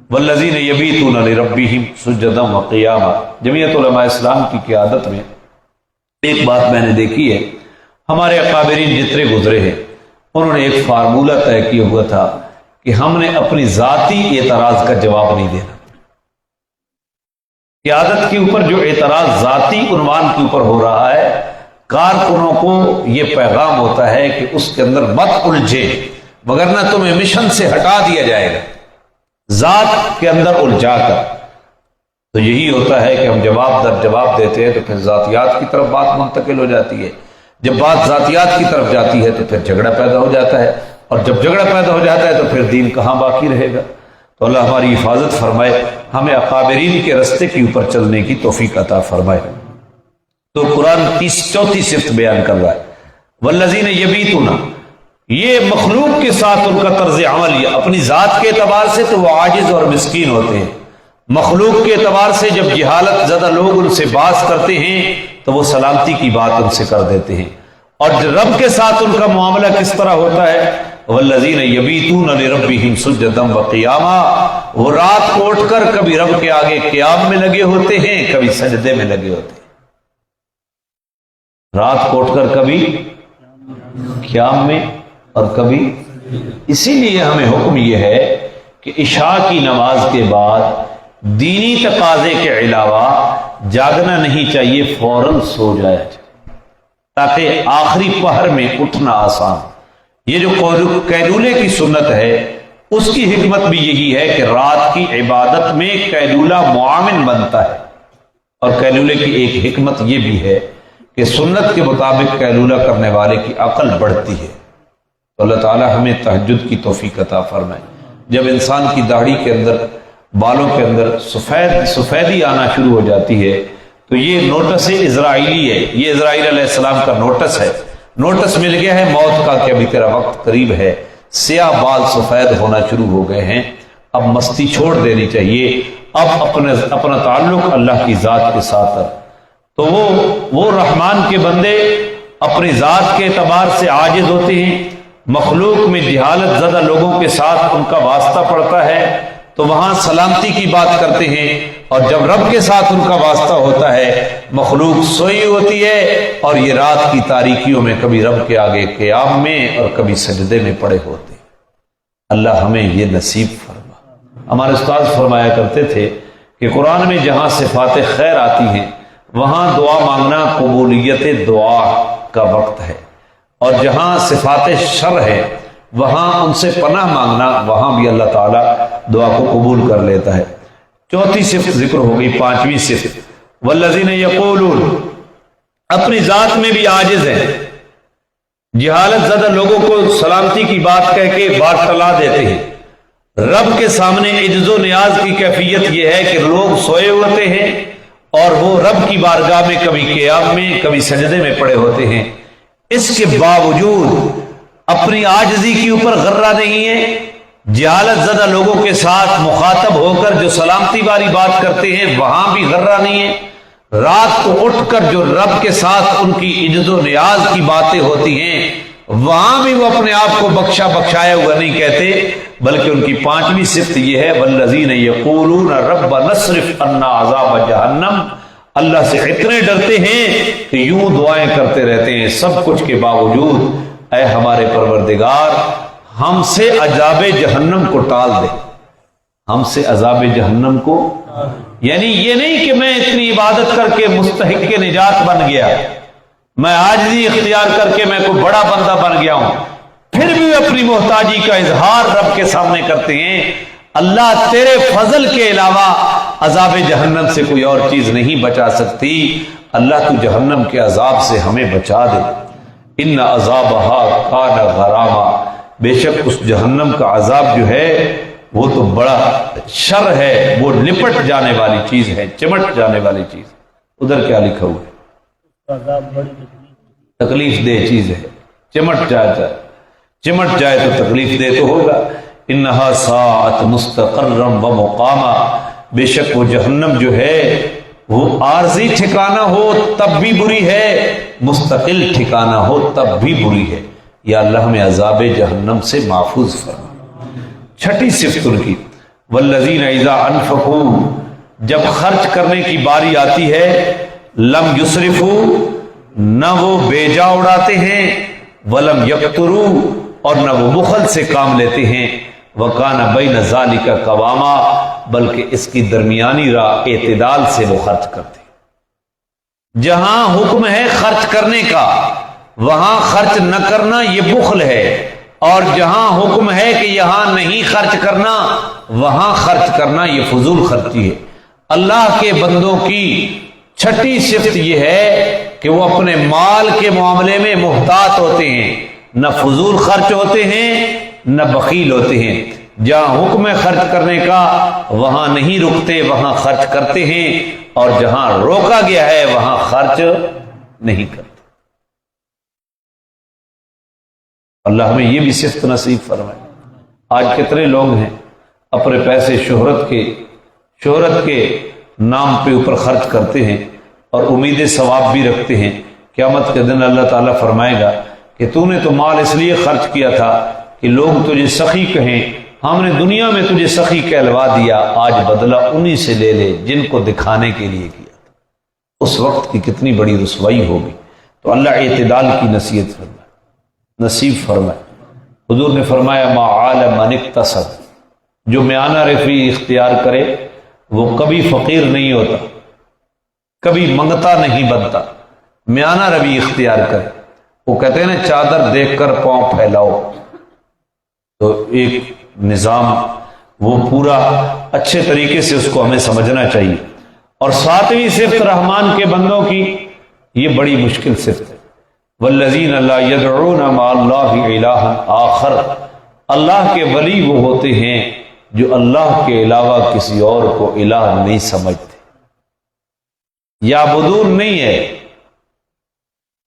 والذین یبیتون لربہم سجدا وقیاما، جمعیت علماء اسلام کی قیادت میں ایک بات میں نے دیکھی ہے، ہمارے اکابرین جتنے گزرے ہیں انہوں نے ایک فارمولہ طے کیا ہوا تھا کہ ہم نے اپنی ذاتی اعتراض کا جواب نہیں دینا۔ قیادت کے اوپر جو اعتراض ذاتی عنوان کے اوپر ہو رہا ہے، کارکنوں کو یہ پیغام ہوتا ہے کہ اس کے اندر مت الجھے، وگرنہ تمہیں مشن سے ہٹا دیا جائے گا ذات کے اندر الجھا کر۔ تو یہی ہوتا ہے کہ ہم جواب در جواب دیتے ہیں تو پھر ذاتیات کی طرف بات منتقل ہو جاتی ہے، جب بات ذاتیات کی طرف جاتی ہے تو پھر جھگڑا پیدا ہو جاتا ہے، اور جب جھگڑا پیدا ہو جاتا ہے تو پھر دین کہاں باقی رہے گا۔ تو اللہ ہماری حفاظت فرمائے، ہمیں اکابرین کے رستے کے اوپر چلنے کی توفیق عطا فرمائے۔ تو قرآن چوتھی صفت بیان کر رہا ہے، والذین یبیتون، یہ مخلوق کے ساتھ ان کا طرز عمل، یہ اپنی ذات کے اعتبار سے تو وہ عاجز اور مسکین ہوتے ہیں، مخلوق کے اعتبار سے جب جہالت زدہ لوگ ان سے باز کرتے ہیں تو وہ سلامتی کی بات ان سے کر دیتے ہیں۔ اور رب کے ساتھ ان کا معاملہ کس طرح ہوتا ہے، والذین یبیتون لربہم سجدا وقیاما، وہ رات کو اٹھ کر کبھی رب کے آگے قیام میں لگے ہوتے ہیں، کبھی سجدے میں لگے ہوتے ہیں۔ رات کو اٹھ کر کبھی قیام میں اور کبھی، اسی لیے ہمیں حکم یہ ہے کہ عشاء کی نماز کے بعد دینی تقاضے کے علاوہ جاگنا نہیں چاہیے، فوراً سو جایا جائے تاکہ آخری پہر میں اٹھنا آسان۔ یہ جو قیلولے کی سنت ہے اس کی حکمت بھی یہی ہے کہ رات کی عبادت میں قیلولہ معاون بنتا ہے، اور قیلولے کی ایک حکمت یہ بھی ہے کہ سنت کے مطابق قیلولہ کرنے والے کی عقل بڑھتی ہے۔ تو اللہ تعالی ہمیں تہجد کی توفیق عطا فرمائے۔ جب انسان کی داڑھی کے اندر، بالوں کے اندر سفیدی آنا شروع ہو جاتی ہے تو یہ نوٹس اسرائیلی ہے، یہ اسرائیل علیہ السلام کا نوٹس ہے، نوٹس مل گیا ہے موت کا کہ ابھی تیرا وقت قریب ہے، سیاہ بال سفید ہونا شروع ہو گئے ہیں، اب مستی چھوڑ دینی چاہیے، اب اپنا تعلق اللہ کی ذات کے ساتھ ہے۔ تو وہ رحمان کے بندے اپنی ذات کے اعتبار سے عاجز ہوتے ہیں، مخلوق میں جہالت زدہ لوگوں کے ساتھ ان کا واسطہ پڑتا ہے تو وہاں سلامتی کی بات کرتے ہیں، اور جب رب کے ساتھ ان کا واسطہ ہوتا ہے مخلوق سوئی ہوتی ہے اور یہ رات کی تاریکیوں میں کبھی رب کے آگے قیام میں اور کبھی سجدے میں پڑے ہوتے ہیں۔ اللہ ہمیں یہ نصیب فرما۔ ہمارے استاد فرمایا کرتے تھے کہ قرآن میں جہاں صفات خیر آتی ہیں وہاں دعا مانگنا قبولیت دعا کا وقت ہے، اور جہاں صفات شر ہے وہاں ان سے پناہ مانگنا، وہاں بھی اللہ تعالیٰ دعا کو قبول کر لیتا ہے۔ چوتھی صفت ذکر ہو گئی، پانچویں صفت والذین یقولون، اپنی ذات میں بھی عاجز ہیں، جہالت زدہ لوگوں کو سلامتی کی بات کہہ کے بات ٹلا دیتے ہیں۔ رب کے سامنے عجز و نیاز کی کیفیت یہ ہے کہ لوگ سوئے ہوتے ہیں اور وہ رب کی بارگاہ میں کبھی قیام میں کبھی سجدے میں پڑے ہوتے ہیں، اس کے باوجود اپنی عاجزی کے اوپر غرہ نہیں ہے۔ جہالت زدہ لوگوں کے ساتھ مخاطب ہو کر جو سلامتی والی بات کرتے ہیں وہاں بھی غرہ نہیں ہے۔ رات کو اٹھ کر جو رب کے ساتھ ان کی عجز و نیاز کی باتیں ہوتی ہیں وہاں بھی وہ اپنے آپ کو بخشایا ہوا نہیں کہتے، بلکہ ان کی پانچویں صفت یہ ہے والذین یقولون ربنا اصرف عنا عذاب جہنم، اللہ سے اتنے ڈرتے ہیں کہ یوں دعائیں کرتے رہتے ہیں سب کچھ کے باوجود، اے ہمارے پروردگار ہم سے عذاب جہنم کو ٹال دے، ہم سے عذاب جہنم کو، یعنی یہ نہیں کہ میں اتنی عبادت کر کے مستحق کے نجات بن گیا، میں عاجزی اختیار کر کے میں کوئی بڑا بندہ بن گیا ہوں، پھر بھی اپنی محتاجی کا اظہار رب کے سامنے کرتے ہیں۔ اللہ تیرے فضل کے علاوہ عذاب جہنم سے کوئی اور چیز نہیں بچا سکتی، اللہ تو جہنم کے عذاب سے ہمیں بچا دے۔ ان عذابها کان غراما، بے شک اس جہنم کا عذاب جو ہے وہ تو بڑا شر ہے، وہ لپٹ جانے والی چیز ہے، چمٹ جانے والی چیز۔ ادھر کیا لکھا ہوا ہے؟ تکلیف دہ چیز ہے، چمٹ جائے تو تکلیف دہ تو ہوگا۔ انہا ساعت مستقرا و مقاما، بے شک وہ جہنم جو ہے وہ عارضی ٹھکانہ ہو تب بھی بری ہے، مستقل ٹھکانہ ہو تب بھی بری ہے۔ یا اللہ ہمیں عذاب جہنم سے محفوظ فرما۔ چھٹی صفت ان کی والذین اذا انفقوا، جب خرچ کرنے کی باری آتی ہے لم یسرفوا، نہ وہ بیجا اڑاتے ہیں، ولم یقتروا، اور نہ وہ بخل سے کام لیتے ہیں، وکان بین ذالک قواما، بلکہ اس کی درمیانی راہ اعتدال سے وہ خرچ کرتے ہیں۔ جہاں حکم ہے خرچ کرنے کا وہاں خرچ نہ کرنا یہ بخل ہے، اور جہاں حکم ہے کہ یہاں نہیں خرچ کرنا وہاں خرچ کرنا یہ فضول خرچی ہے۔ اللہ کے بندوں کی چھٹی صفت یہ ہے کہ وہ اپنے مال کے معاملے میں محتاط ہوتے ہیں، نہ فضول خرچ ہوتے ہیں نہ بخیل ہوتے ہیں۔ جہاں حکم ہے خرچ کرنے کا وہاں نہیں رکتے، وہاں خرچ کرتے ہیں، اور جہاں روکا گیا ہے وہاں خرچ نہیں کرتے۔ اللہ ہمیں یہ بھی صفت نصیب فرمائے۔ آج کتنے لوگ ہیں اپنے پیسے شہرت کے نام پہ اوپر خرچ کرتے ہیں اور امید ثواب بھی رکھتے ہیں۔ قیامت کے دن اللہ تعالیٰ فرمائے گا کہ تو نے تو مال اس لیے خرچ کیا تھا کہ لوگ تجھے سخی کہیں، ہم نے دنیا میں تجھے سخی کہلوا دیا، آج بدلہ انہی سے لے لے جن کو دکھانے کے لیے کیا تھا۔ اس وقت کی کتنی بڑی رسوائی ہوگی۔ تو اللہ اعتدال کی نصیب فرمائے۔ حضور نے فرمایا ما عال من اقتصد، جو میانہ روی اختیار کرے وہ کبھی فقیر نہیں ہوتا، کبھی منگتا نہیں بنتا۔ میانہ روی اختیار کرے، وہ کہتے ہیں نا چادر دیکھ کر پاؤں پھیلاؤ، تو ایک نظام وہ پورا اچھے طریقے سے اس کو ہمیں سمجھنا چاہیے۔ اور ساتویں صفت رحمان کے بندوں کی یہ بڑی مشکل صفت ہے، والذین لا یدعون مع اللہ الہا آخر، اللہ کے ولی وہ ہوتے ہیں جو اللہ کے علاوہ کسی اور کو الہ نہیں سمجھتے۔ یعبدون نہیں ہے،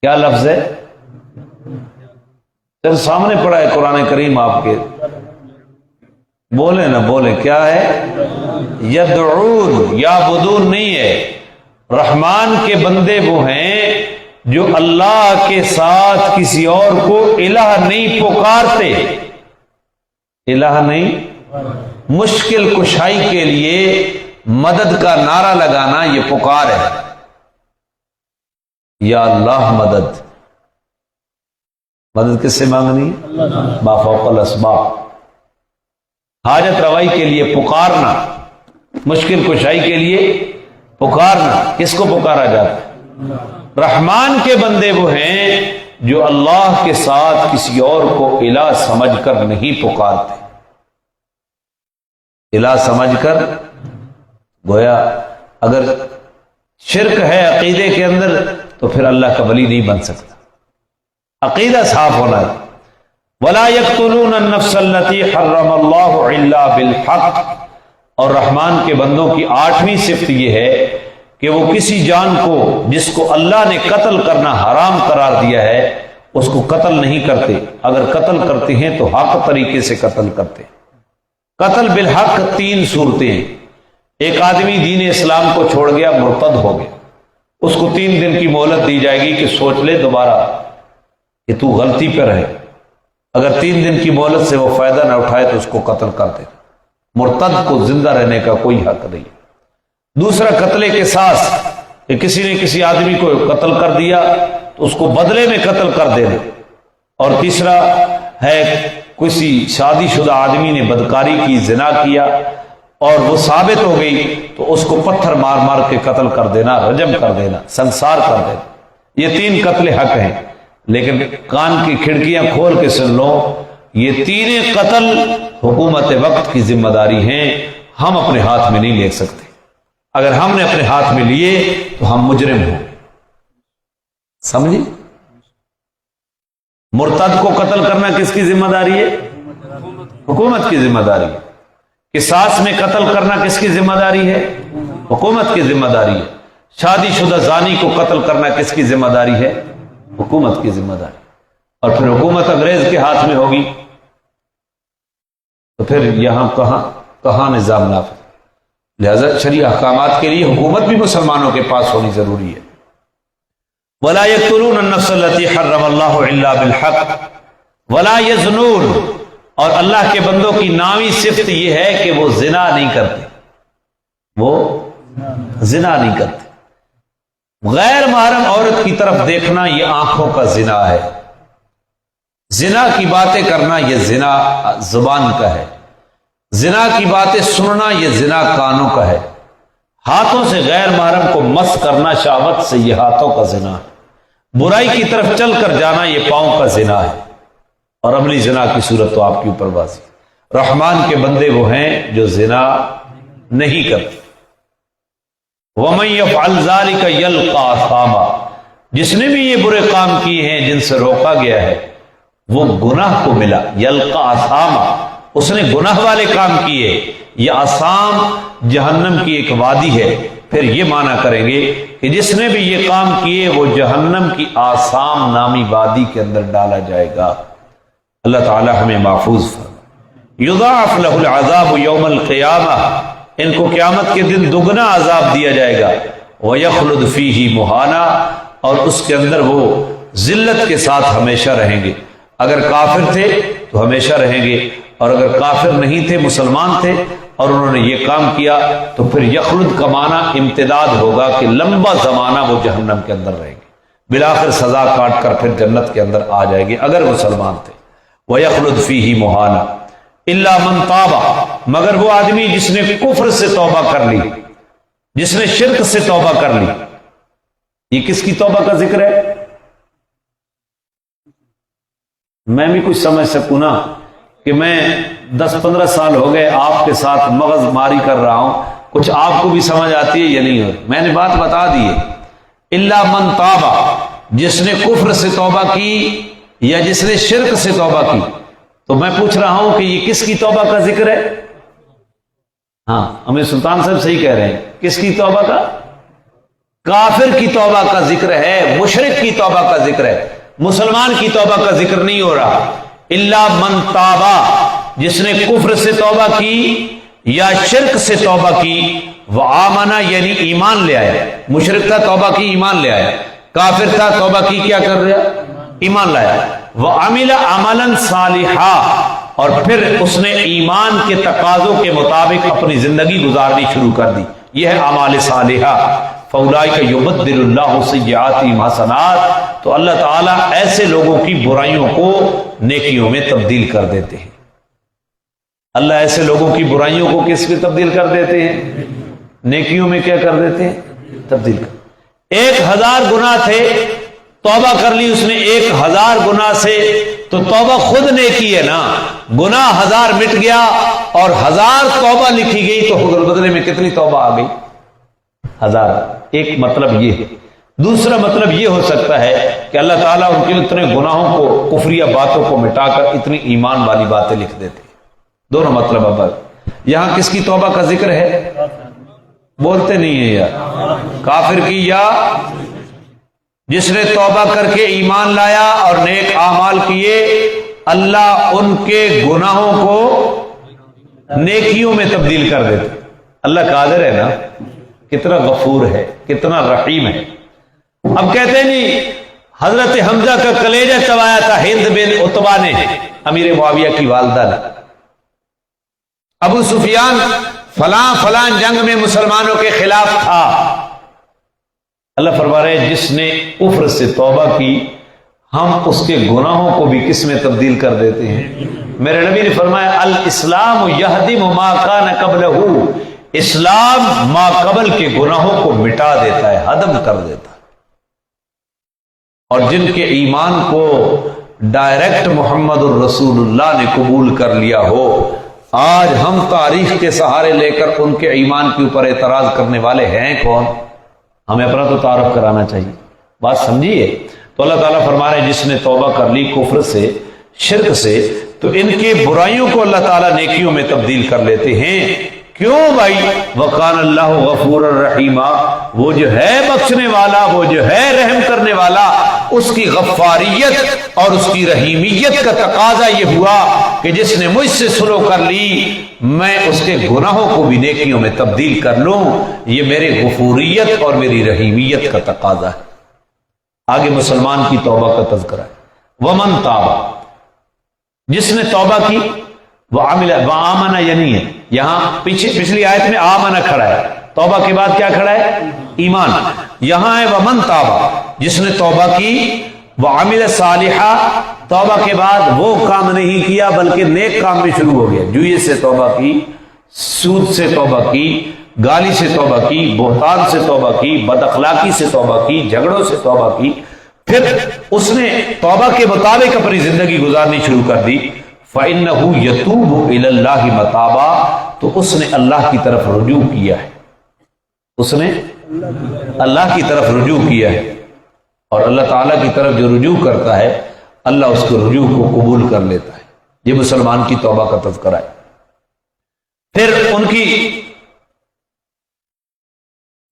کیا لفظ ہے؟ سامنے پڑا ہے قرآن کریم آپ کے، بولے نہ بولے کیا ہے؟ یدعون، یعبدون نہیں ہے. رحمان کے بندے وہ ہیں جو اللہ کے ساتھ کسی اور کو الہ نہیں پکارتے. الہ نہیں، مشکل کشائی کے لیے مدد کا نعرہ لگانا یہ پکار ہے. یا اللہ مدد، مدد کس سے مانگنی؟ ما فوق الاسباب. حاجت روائی کے لیے پکارنا، مشکل کشائی کے لیے پکارنا. کس کو پکارا جاتا ہے؟ رحمان کے بندے وہ ہیں جو اللہ کے ساتھ کسی اور کو الہ سمجھ کر نہیں پکارتے. الہ سمجھ کر، گویا اگر شرک ہے عقیدے کے اندر تو پھر اللہ کا ولی نہیں بن سکتا. عقیدہ صاف ہونا ہے. وَلَا يَقْتُلُونَ النَّفْسَ الَّتِي حَرَّمَ اللَّهُ إِلَّا بِالْحَقِّ. اور رحمان کے بندوں کی 8ویں صفت یہ ہے کہ وہ کسی جان کو جس کو اللہ نے قتل کرنا حرام قرار دیا ہے اس کو قتل نہیں کرتے. اگر قتل کرتے ہیں تو حق طریقے سے قتل کرتے. قتل بالحق 3 صورتیں ہیں. ایک آدمی دین اسلام کو چھوڑ گیا، مرتد ہو گیا، اس کو 3 دن کی مہلت دی جائے گی کہ سوچ لے دوبارہ کہ تو غلطی پہ رہے. اگر 3 دن کی مہلت سے وہ فائدہ نہ اٹھائے تو اس کو قتل کر دے. مرتد کو زندہ رہنے کا کوئی حق نہیں. دوسرا قتل قصاص، کہ کسی نے کسی آدمی کو قتل کر دیا تو اس کو بدلے میں قتل کر دینا. اور تیسرا ہے کسی شادی شدہ آدمی نے بدکاری کی، زنا کیا اور وہ ثابت ہو گئی تو اس کو پتھر مار مار کے قتل کر دینا، رجم کر دینا، سنسار کر دینا. یہ 3 قتل حق ہیں. لیکن کان کی کھڑکیاں کھول کے سن لو، یہ 3 قتل حکومت وقت کی ذمہ داری ہیں، ہم اپنے ہاتھ میں نہیں لے سکتے. اگر ہم نے اپنے ہاتھ میں لیے تو ہم مجرم ہوں. سمجھی؟ مرتد کو قتل کرنا کس کی ذمہ داری ہے؟ حکومت کی ذمہ داری ہے. قصاص میں قتل کرنا کس کی ذمہ داری ہے؟ حکومت کی ذمہ داری ہے. شادی شدہ زانی کو قتل کرنا کس کی ذمہ داری ہے؟ حکومت کی ذمہ داری. اور پھر حکومت انگریز کے ہاتھ میں ہوگی تو پھر یہاں کہاں نظام نافذ. لہذا شرعی احکامات کے لیے حکومت بھی مسلمانوں کے پاس ہونی ضروری ہے. وَلَا يَقْتُلُونَ النَّفْسَ الَّتِي حَرَّمَ اللَّهُ إِلَّا بِالْحَقِّ وَلَا يَزْنُونَ. اور اللہ کے بندوں کی 9ویں صفت یہ ہے کہ وہ زنا نہیں کرتے. وہ زنا نہیں کرتے. غیر محرم عورت کی طرف دیکھنا یہ آنکھوں کا زنا ہے. زنا کی باتیں کرنا یہ زنا زبان کا ہے. زنا کی باتیں سننا یہ زنا کانوں کا ہے. ہاتھوں سے غیر محرم کو مس کرنا شہوت سے یہ ہاتھوں کا زنا ہے. برائی کی طرف چل کر جانا یہ پاؤں کا زنا ہے. اور عملی زنا کی صورت تو آپ کے اوپر واضح. رحمان کے بندے وہ ہیں جو زنا نہیں کرتے. وَمَن يَفْعَلْ ذَلِكَ يَلْقَى أَثَامًا. جس نے بھی یہ برے کام کیے ہیں جن سے روکا گیا ہے وہ گناہ کو ملا. یلقا اثاما، اس نے گناہ والے کام کیے. یہ آسام جہنم کی ایک وادی ہے. پھر یہ معنی کریں گے کہ جس نے بھی یہ کام کیے وہ جہنم کی آسام نامی وادی کے اندر ڈالا جائے گا. اللہ تعالی ہمیں محفوظ فرمائے. یضاعف له العذاب یوم القیامہ. ان کو قیامت کے دن دگنا عذاب دیا جائے گا. وَيَخْلُدْ فِيهِ مُهَانًا. اور اس کے اندر وہ ذلت کے ساتھ ہمیشہ رہیں گے. اگر کافر تھے تو ہمیشہ رہیں گے، اور اگر کافر نہیں تھے مسلمان تھے اور انہوں نے یہ کام کیا تو پھر یخلد کا معنی امتداد ہوگا کہ لمبا زمانہ وہ جہنم کے اندر رہیں گے. بالآخر سزا کاٹ کر پھر جنت کے اندر آ جائے گے اگر مسلمان تھے. وَيَخْلُدْ فِيهِ مُهَانًا إِلَّا مَنْ تَابَ. مگر وہ آدمی جس نے کفر سے توبہ کر لی، جس نے شرک سے توبہ کر لی. یہ کس کی توبہ کا ذکر ہے؟ میں بھی کچھ سمجھ سکوں نا کہ میں 10-15 سال ہو گئے آپ کے ساتھ مغز ماری کر رہا ہوں، کچھ آپ کو بھی سمجھ آتی ہے یا نہیں ہو. میں نے بات بتا دی ہے. الا من تابا، جس نے کفر سے توبہ کی یا جس نے شرک سے توبہ کی. تو میں پوچھ رہا ہوں کہ یہ کس کی توبہ کا ذکر ہے؟ ہاں ہمیں سلطان صاحب صحیح کہہ رہے ہیں. کس کی توبہ کا؟ کافر کی توبہ کا ذکر ہے، مشرک کی توبہ کا ذکر ہے، مسلمان کی توبہ کا ذکر نہیں ہو رہا. الا من تابا، جس نے کفر سے توبہ کی یا شرک سے توبہ کی، وآمنا یعنی ایمان لے آیا، مشرک تھا توبہ کی ایمان لے آیا، کافر تھا توبہ کی کیا کر رہا ایمان لایا، وعمل عملا صالحا اور پھر اس نے ایمان کے تقاضوں کے مطابق اپنی زندگی گزارنی شروع کر دی، یہ ہے اعمال صالحہ، فاولئک یبدل اللہ سیئاتہم حسنات، تو اللہ تعالیٰ ایسے لوگوں کی برائیوں کو نیکیوں میں تبدیل کر دیتے ہیں۔ اللہ ایسے لوگوں کی برائیوں کو کس میں تبدیل کر دیتے ہیں؟ نیکیوں میں کیا کر دیتے ہیں؟ تبدیل کر۔ 1000 گناہ تھے، توبہ کر لی اس نے 1000 گناہ سے، تو توبہ خود نیکی ہے نا، گناہ 1000 مٹ گیا اور 1000 توبہ لکھی گئی، تو خود بدلے میں کتنی توبہ آ گئی؟ 1000۔ ایک مطلب یہ ہے۔ دوسرا مطلب یہ ہو سکتا ہے کہ اللہ تعالیٰ ان کے اتنے گناہوں کو، کفریہ باتوں کو مٹا کر اتنی ایمان والی باتیں لکھ دیتے ہیں۔ دونوں مطلب اب یہاں کس کی توبہ کا ذکر ہے؟ بولتے نہیں ہیں یار، کافر کی یا جس نے توبہ کر کے ایمان لایا اور نیک اعمال کیے، اللہ ان کے گناہوں کو نیکیوں میں تبدیل کر دیتے۔ اللہ قادر ہے نا، کتنا غفور ہے، کتنا رحیم ہے۔ اب کہتے ہیں نہیں، حضرت حمزہ کا کلیجہ چبایا تھا ہند بن عتبہ نے، امیر معاویہ کی والدہ نے۔ ابو سفیان فلاں فلاں جنگ میں مسلمانوں کے خلاف تھا۔ اللہ فرما رہے ہیں جس نے کفر سے توبہ کی، ہم اس کے گناہوں کو بھی کس میں تبدیل کر دیتے ہیں؟ میرے نبی نے فرمایا الاسلام یہدم ما کان قبلہ، اسلام ما قبل کے گناہوں کو مٹا دیتا ہے، ہدم کر دیتا ہے۔ اور جن کے ایمان کو ڈائریکٹ محمد الرسول اللہ نے قبول کر لیا ہو، آج ہم تاریخ کے سہارے لے کر ان کے ایمان کے اوپر اعتراض کرنے والے ہیں کون؟ ہمیں اپنا تو تعارف کرانا چاہیے، بات سمجھیے۔ تو اللہ تعالیٰ فرما رہے ہیں جس نے توبہ کر لی کفر سے، شرک سے، تو ان کے برائیوں کو اللہ تعالیٰ نیکیوں میں تبدیل کر لیتے ہیں۔ کیوں بھائی؟ وَقَانَ اللَّهُ غَفُورًا رَحِيمًا، وہ جو ہے بخشنے والا، وہ جو ہے رحم کرنے والا، اس کی غفاریت اور اس کی رحیمیت کا تقاضا یہ ہوا کہ جس نے مجھ سے سلو کر لی، میں اس کے گناہوں کو بھی نیکیوں میں تبدیل کر لوں۔ یہ میرے غفوریت اور میری رحیمیت کا تقاضا ہے۔ آگے مسلمان کی توبہ کا تذکرہ ہے۔ ومن تابا، جس نے توبہ کی، وعمل وآمن یعنی ہے، یہاں پچھلی آیت میں آمن کھڑا ہے، توبہ کے بعد کیا کھڑا ہے؟ ایمان۔ یہاں ہے ومن تابا، جس نے توبہ کی، وعمل صالحا، توبہ کے بعد وہ کام نہیں کیا بلکہ نیک کام بھی شروع ہو گیا، جوئے سے توبہ کی، سود سے توبہ کی، گالی سے توبہ کی، بہتان سے توبہ کی، بد اخلاقی سے توبہ کی، جھگڑوں سے توبہ کی، پھر اس نے توبہ کے مطابق اپنی زندگی گزارنی شروع کر دی، فَإِنَّهُ يَتُوبُ إِلَى اللَّهِ مَتَابًا، تو اس نے اللہ کی طرف رجوع کیا ہے، اس نے اللہ کی طرف رجوع کیا ہے، اور اللہ تعالیٰ کی طرف جو رجوع کرتا ہے اللہ اس کو رجوع کو قبول کر لیتا ہے۔ یہ مسلمان کی توبہ کا تذکرہ ہے۔ پھر ان کی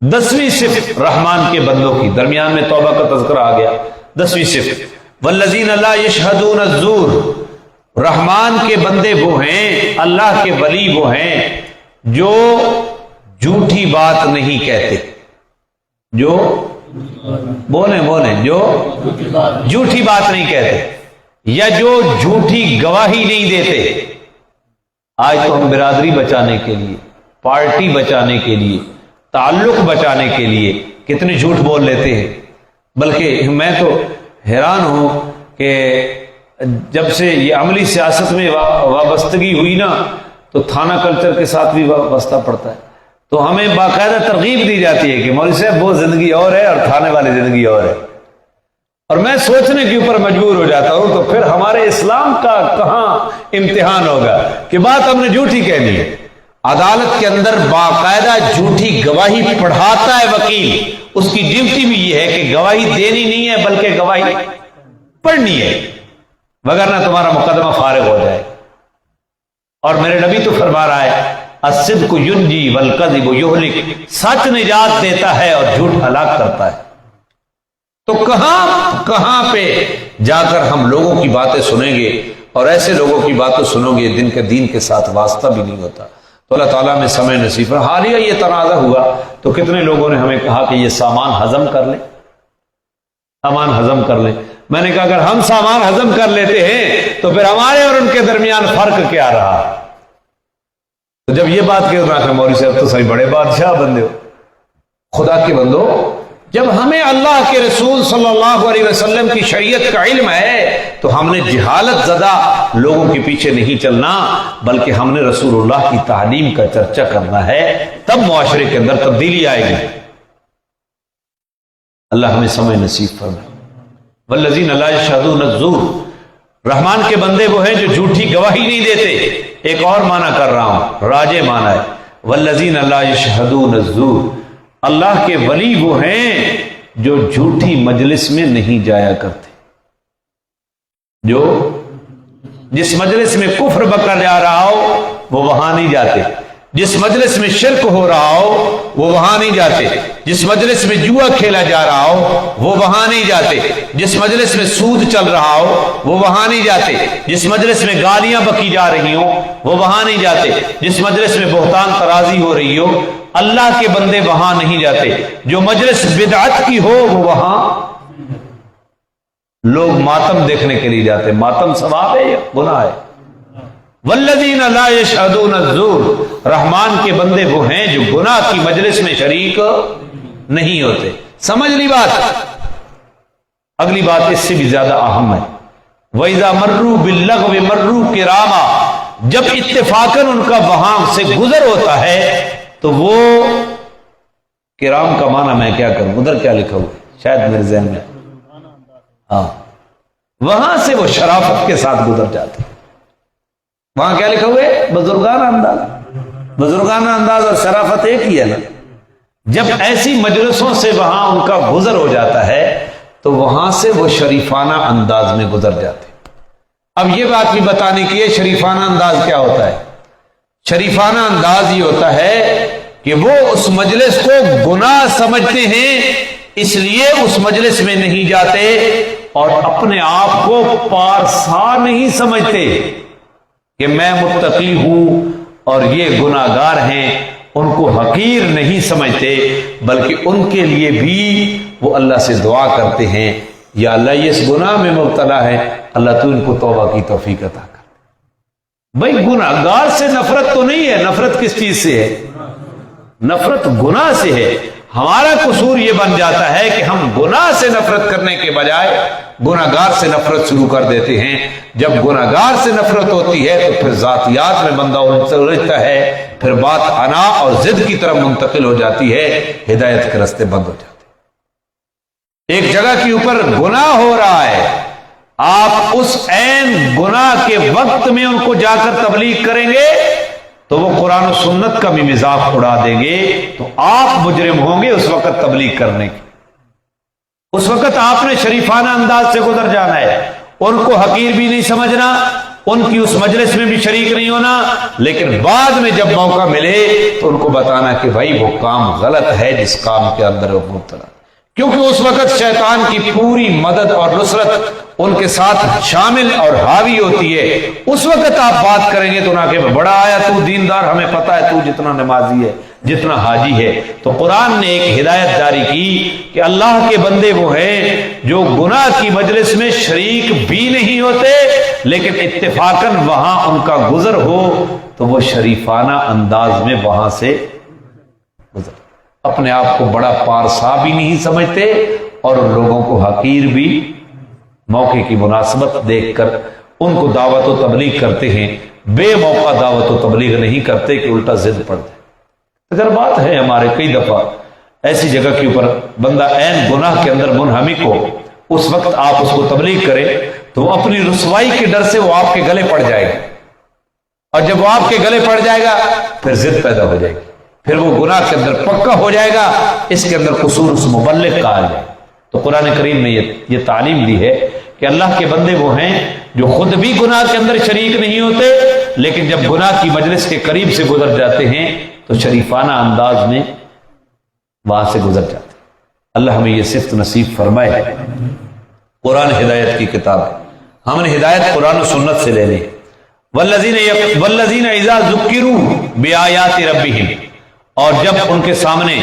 10ویں صفت رحمان کے بندوں کی، درمیان میں توبہ کا تذکرہ آ گیا، 10ویں صفت وَالَّذِينَ لَا يَشْهَدُونَ الزُّورَ، رحمان کے بندے وہ ہیں، اللہ کے ولی وہ ہیں جو جھوٹی بات نہیں کہتے، جو بولیں جو جھوٹی بات نہیں کہتے، یا جو جھوٹی گواہی نہیں دیتے۔ آج تو ہم برادری بچانے کے لیے، پارٹی بچانے کے لیے، تعلق بچانے کے لیے کتنے جھوٹ بول لیتے ہیں، بلکہ میں تو حیران ہوں کہ جب سے یہ عملی سیاست میں وابستگی ہوئی نا، تو تھانہ کلچر کے ساتھ بھی وابستہ پڑتا ہے، تو ہمیں باقاعدہ ترغیب دی جاتی ہے کہ مولوی صاحب وہ زندگی اور ہے اور تھانے والی زندگی اور ہے، اور میں سوچنے کے اوپر مجبور ہو جاتا ہوں تو پھر ہمارے اسلام کا کہاں امتحان ہوگا کہ بات ہم نے جھوٹی کہنی ہے۔ عدالت کے اندر باقاعدہ جھوٹی گواہی پڑھاتا ہے وکیل، اس کی ڈیوٹی بھی یہ ہے کہ گواہی دینی نہیں ہے بلکہ گواہی پڑھنی ہے، وگرنہ تمہارا مقدمہ فارغ ہو جائے۔ اور میرے نبی تو فرما رہا ہے الصدق ینجی والکذب یہلک، سچ نجات دیتا ہے اور جھوٹ ہلاک کرتا ہے۔ تو کہاں پہ جا کر ہم لوگوں کی باتیں سنیں گے اور ایسے لوگوں کی باتیں سنو گے دن کے دین کے ساتھ واسطہ بھی نہیں ہوتا. تو اللہ تعالیٰ میں سمے نصیب ہے. حالیہ یہ تنازع ہوا تو کتنے لوگوں نے ہمیں کہا کہ یہ سامان ہضم کر لیں، سامان ہضم کر لیں. میں نے کہا اگر ہم سامان ہضم کر لیتے ہیں تو پھر ہمارے اور ان کے درمیان فرق کیا رہا؟ تو جب یہ بات کہہ رہا تھا مولوی صاحب تو صحیح بڑے بادشاہ بندے ہو. خدا کے بندو، جب ہمیں اللہ کے رسول صلی اللہ علیہ وسلم کی شریعت کا علم ہے تو ہم نے جہالت زدہ لوگوں کے پیچھے نہیں چلنا، بلکہ ہم نے رسول اللہ کی تعلیم کا چرچا کرنا ہے، تب معاشرے کے اندر تبدیلی آئے گی. اللہ ہمیں سمجھ نصیب فرمائے. والذین لا یشہدون الزور، رحمان کے بندے وہ ہیں جو جھوٹی گواہی نہیں دیتے. ایک اور معنی کر رہا ہوں، راجع معنی ہے. والذین لا یشہدون الزور، اللہ کے ولی وہ ہیں جو جھوٹی مجلس میں نہیں جایا کرتے، جو جس مجلس میں کفر بکر جا رہا ہو وہ وہاں نہیں جاتے، جس مجلس میں شرک ہو رہا ہو وہ وہاں نہیں جاتے، جس مجلس میں جوا کھیلا جا رہا ہو وہ وہاں نہیں جاتے، جس مجلس میں سود چل رہا ہو وہ وہاں نہیں جاتے، جس مجلس میں گالیاں بکی جا رہی ہوں وہ وہاں نہیں جاتے، جس مجلس میں بہتان ترازی ہو رہی ہو اللہ کے بندے وہاں نہیں جاتے. جو مجلس بدعت کی ہو وہ وہاں، لوگ ماتم دیکھنے کے لیے جاتے. ماتم ثواب ہے یا گناہ ہے؟ والذین لا یشہدون الزور، رحمان کے بندے وہ ہیں جو گناہ کی مجلس میں شریک نہیں ہوتے. سمجھ لی بات؟ اگلی بات اس سے بھی زیادہ اہم ہے. وَإِذَا مَرُّوا بِاللَّغْوِ مَرُّوا كِرَامًا، جب اتفاقاً ان کا وہاں سے گزر ہوتا ہے تو وہ کرام کا معنی میں کیا کروں، ادھر کیا لکھا ہوا شاید میرے ذہن میں، ہاں وہاں سے وہ شرافت کے ساتھ گزر جاتے. وہاں کیا لکھا ہوا ہے؟ بزرگانہ انداز. بزرگانہ انداز اور شرافت ایک ہی ہے نا. جب ایسی مجلسوں سے وہاں ان کا گزر ہو جاتا ہے تو وہاں سے وہ شریفانہ انداز میں گزر جاتے. اب یہ بات بھی بتانے کی ہے شریفانہ انداز کیا ہوتا ہے. شریفانہ انداز یہ ہوتا ہے کہ وہ اس مجلس کو گناہ سمجھتے ہیں اس لیے اس مجلس میں نہیں جاتے، اور اپنے آپ کو پارسا نہیں سمجھتے کہ میں متقی ہوں اور یہ گناہگار ہیں. ان کو حقیر نہیں سمجھتے، بلکہ ان کے لیے بھی وہ اللہ سے دعا کرتے ہیں یا اللہ یہ اس گناہ میں مبتلا ہے، اللہ تو ان کو توبہ کی توفیق عطا کر. بھائی گناہگار سے نفرت تو نہیں ہے، نفرت کس چیز سے ہے؟ نفرت گناہ سے ہے. ہمارا قصور یہ بن جاتا ہے کہ ہم گناہ سے نفرت کرنے کے بجائے گناہگار سے نفرت شروع کر دیتے ہیں. جب گناہگار سے نفرت ہوتی ہے تو پھر ذاتیات میں بندہ الجھتا ہے، پھر بات انا اور ضد کی طرف منتقل ہو جاتی ہے، ہدایت کے راستے بند ہو جاتے ہیں. ایک جگہ کے اوپر گناہ ہو رہا ہے، آپ اس عین گناہ کے وقت میں ان کو جا کر تبلیغ کریں گے تو وہ قرآن و سنت کا بھی مذاق اڑا دیں گے، تو آپ مجرم ہوں گے اس وقت تبلیغ کرنے کی. اس وقت آپ نے شریفانہ انداز سے گزر جانا ہے، ان کو حقیر بھی نہیں سمجھنا، ان کی اس مجلس میں بھی شریک نہیں ہونا، لیکن بعد میں جب موقع ملے تو ان کو بتانا کہ بھائی وہ کام غلط ہے جس کام کے اندر وہ مبتلا، کیونکہ اس وقت شیطان کی پوری مدد اور نصرت ان کے ساتھ شامل اور حاوی ہوتی ہے. اس وقت آپ بات کریں گے تو نہ کہ بڑا آیا تو دیندار، ہمیں پتا ہے تو جتنا نمازی ہے جتنا حاجی ہے. تو قرآن نے ایک ہدایت جاری کی کہ اللہ کے بندے وہ ہیں جو گناہ کی مجلس میں شریک بھی نہیں ہوتے، لیکن اتفاقاً وہاں ان کا گزر ہو تو وہ شریفانہ انداز میں وہاں سے گزر، اپنے آپ کو بڑا پارسا بھی نہیں سمجھتے اور ان لوگوں کو حقیر بھی موقع کی مناسبت دیکھ کر ان کو دعوت و تبلیغ کرتے ہیں. بے موقع دعوت و تبلیغ نہیں کرتے کہ الٹا ضد پڑتے. اگر بات ہے ہمارے کئی دفعہ ایسی جگہ کے اوپر بندہ عین گناہ کے اندر منہمک ہو، اس وقت آپ اس کو تبلیغ کریں تو وہ اپنی رسوائی کے ڈر سے وہ آپ کے گلے پڑ جائے گا، اور جب وہ آپ کے گلے پڑ جائے گا پھر ضد پیدا ہو جائے گی، پھر وہ گناہ کے اندر پکا ہو جائے گا. اس کے اندر قصور اس مبلغ کا آ جائے. تو قرآن کریم نے یہ تعلیم دی ہے کہ اللہ کے بندے وہ ہیں جو خود بھی گناہ کے اندر شریک نہیں ہوتے، لیکن جب گناہ کی مجلس کے قریب سے گزر جاتے ہیں تو شریفانہ انداز میں وہاں سے گزر جاتے ہیں. اللہ ہمیں یہ صفت نصیب فرمائے. قرآن ہدایت کی کتاب ہے. ہم نے ہدایت قرآن و سنت سے لینی ہے۔ والذین اذا ذکروا بآیات ربہم، اور جب ان کے سامنے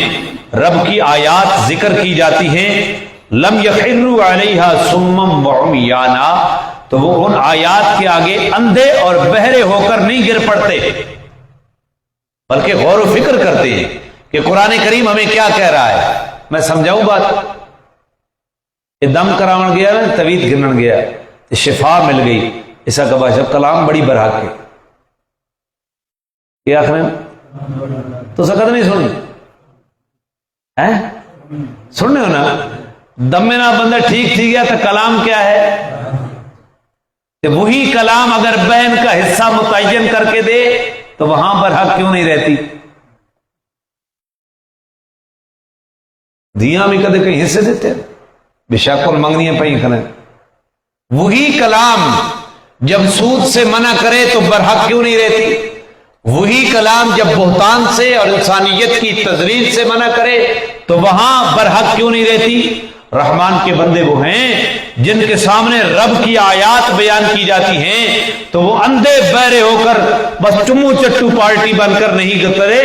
رب کی آیات ذکر کی جاتی ہیں، لم یخروا علیہا صما وعمیانا، تو وہ ان آیات کے آگے اندھے اور بہرے ہو کر نہیں گر پڑتے، بلکہ غور و فکر کرتے ہیں کہ قرآن کریم ہمیں کیا کہہ رہا ہے۔ میں سمجھاؤں بات، یہ دم کراون گیا نا، طویل گرن گیا، شفا مل گئی، ایسا کبا جب کلام بڑی برحق ہے کیا آخر تو سکت نہیں سنی سننے ہو نا، دم میں نہ بندہ ٹھیک تھی گیا تو کلام کیا ہے، کہ وہی کلام اگر بہن کا حصہ متعین کر کے دے تو وہاں پر حق کیوں نہیں رہتی؟ دیاں بھی کدے کہیں حصے دیتے ہیں، بے شک اور منگنیاں پہیں کھنے، وہی کلام جب سود سے منع کرے تو برحق کیوں نہیں رہتی؟ وہی کلام جب بہتان سے اور انسانیت کی تذلیل سے منع کرے تو وہاں برحق کیوں نہیں رہتی؟ رحمان کے بندے وہ ہیں جن کے سامنے رب کی آیات بیان کی جاتی ہیں تو وہ اندھے بہرے ہو کر بس چمو چٹو پارٹی بن کر نہیں گزرے،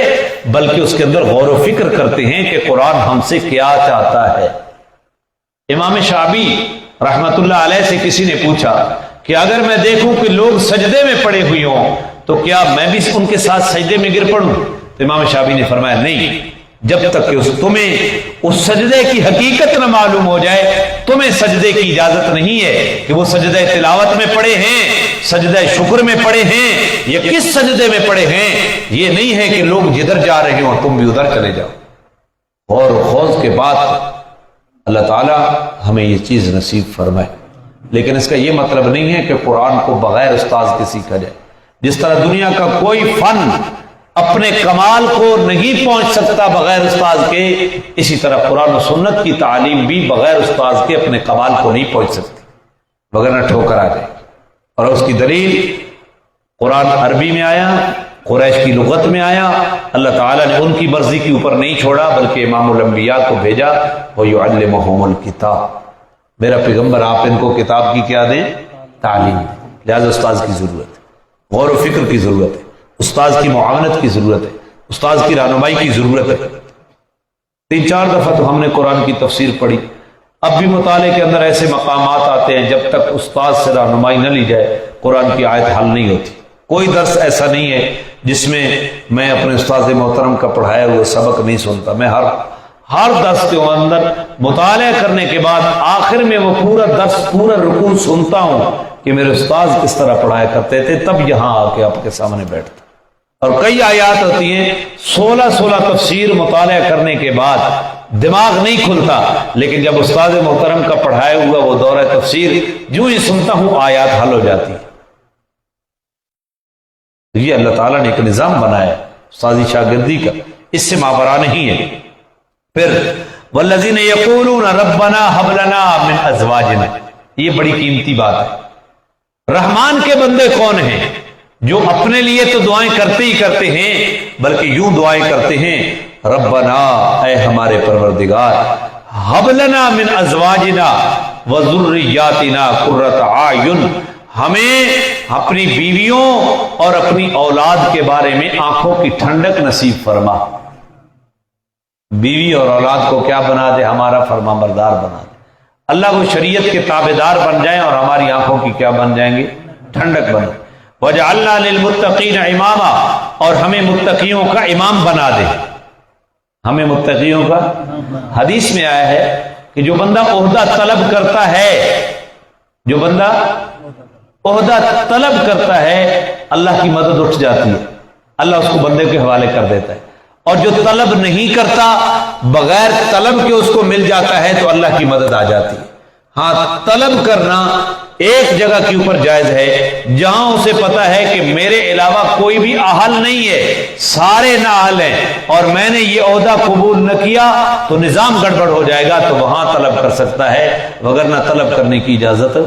بلکہ اس کے اندر غور و فکر کرتے ہیں کہ قرآن ہم سے کیا چاہتا ہے۔ امام شعبی رحمت اللہ علیہ سے کسی نے پوچھا کہ اگر میں دیکھوں کہ لوگ سجدے میں پڑے ہوئی ہوں تو کیا میں بھی ان کے ساتھ سجدے میں گر پڑوں؟ تو امام شعبی نے فرمایا نہیں، جب تک کہ تمہیں اس سجدے کی حقیقت نہ معلوم ہو جائے تمہیں سجدے کی اجازت نہیں ہے کہ وہ سجدہ تلاوت میں پڑے ہیں، سجدہ شکر میں پڑے ہیں یا کس سجدے میں پڑے ہیں۔ یہ نہیں ہے کہ لوگ جدھر جا رہے ہوں تم بھی ادھر چلے جاؤ۔ غور و خوض کے بعد اللہ تعالی ہمیں یہ چیز نصیب فرمائے، لیکن اس کا یہ مطلب نہیں ہے کہ قرآن کو بغیر استاذ کے سیکھا جائے۔ جس طرح دنیا کا کوئی فن اپنے کمال کو نہیں پہنچ سکتا بغیر استاذ کے، اسی طرح قرآن و سنت کی تعلیم بھی بغیر استاذ کے اپنے کمال کو نہیں پہنچ سکتی، وگرنہ ٹھوکر آ جائے۔ اور اس کی دلیل قرآن عربی میں آیا، قریش کی لغت میں آیا، اللہ تعالیٰ نے ان کی مرضی کے اوپر نہیں چھوڑا بلکہ امام الانبیاء کو بھیجا، وَيُعَلِّمُهُمُ الْكِتَابَ، میرا پیغمبر آپ ان کو کتاب کی کیا دیں؟ تعلیم۔ لہذا استاذ کی ضرورت ہے، غور و فکر کی ضرورت ہے، استاذ کی معاونت کی ضرورت ہے، استاذ کی رہنمائی کی ضرورت ہے۔ 3-4 دفعہ تو ہم نے قرآن کی تفسیر پڑھی، اب بھی مطالعے کے اندر ایسے مقامات آتے ہیں جب تک استاذ سے رہنمائی نہ لی جائے قرآن کی آیت حل نہیں ہوتی۔ کوئی درس ایسا نہیں ہے جس میں میں اپنے استاذ محترم کا پڑھایا ہوا سبق نہیں سنتا۔ میں ہر درس کے اندر مطالعہ کرنے کے بعد آخر میں وہ پورا درس، پورا رکوع سنتا ہوں کہ میرے استاذ کس طرح پڑھایا کرتے تھے، تب یہاں آ کے آپ کے سامنے بیٹھتا۔ اور کئی آیات ہوتی ہیں 16 تفسیر مطالعہ کرنے کے بعد دماغ نہیں کھلتا، لیکن جب استاد محترم کا پڑھایا ہوا وہ دورہ تفسیر جو ہی سنتا ہوں آیات حل ہو جاتی۔ یہ اللہ تعالیٰ نے ایک نظام بنایا ہے استاذی شاگردی کا، اس سے ماورا نہیں ہے۔ پھر والذین یقولون ربنا ھب لنا من ازواجنا، یہ بڑی قیمتی بات ہے۔ رحمان کے بندے کون ہیں جو اپنے لیے تو دعائیں کرتے ہی کرتے ہیں بلکہ یوں دعائیں کرتے ہیں، ربنا، اے ہمارے پروردگار، ھب لنا من ازواجنا وذریاتنا قرۃ اعین، ہمیں اپنی بیویوں اور اپنی اولاد کے بارے میں آنکھوں کی ٹھنڈک نصیب فرما۔ بیوی اور اولاد کو کیا بنا دے؟ ہمارا فرما بردار بنا دے۔ اللہ کو شریعت کے تابعدار بن جائیں اور ہماری آنکھوں کی کیا بن جائیں گے؟ ٹھنڈک بنے۔ وَجَعَلْنَا لِلْمُتَّقِينَ إِمَامًا، اور ہمیں متقیوں کا امام بنا دے۔ ہمیں متقیوں کا، حدیث میں آیا ہے کہ جو بندہ عہدہ طلب کرتا ہے، جو بندہ عہدہ طلب کرتا ہے اللہ کی مدد اٹھ جاتی ہے، اللہ اس کو بندے کے حوالے کر دیتا ہے، اور جو طلب نہیں کرتا بغیر طلب کے اس کو مل جاتا ہے تو اللہ کی مدد آ جاتی ہے۔ ہاں، طلب کرنا ایک جگہ کے اوپر جائز ہے جہاں اسے پتا ہے کہ میرے علاوہ کوئی بھی اہل نہیں ہے، سارے نااہل ہیں اور میں نے یہ عہدہ قبول نہ کیا تو نظام گڑبڑ ہو جائے گا، تو وہاں طلب کر سکتا ہے، وگرنہ طلب کرنے کی اجازت۔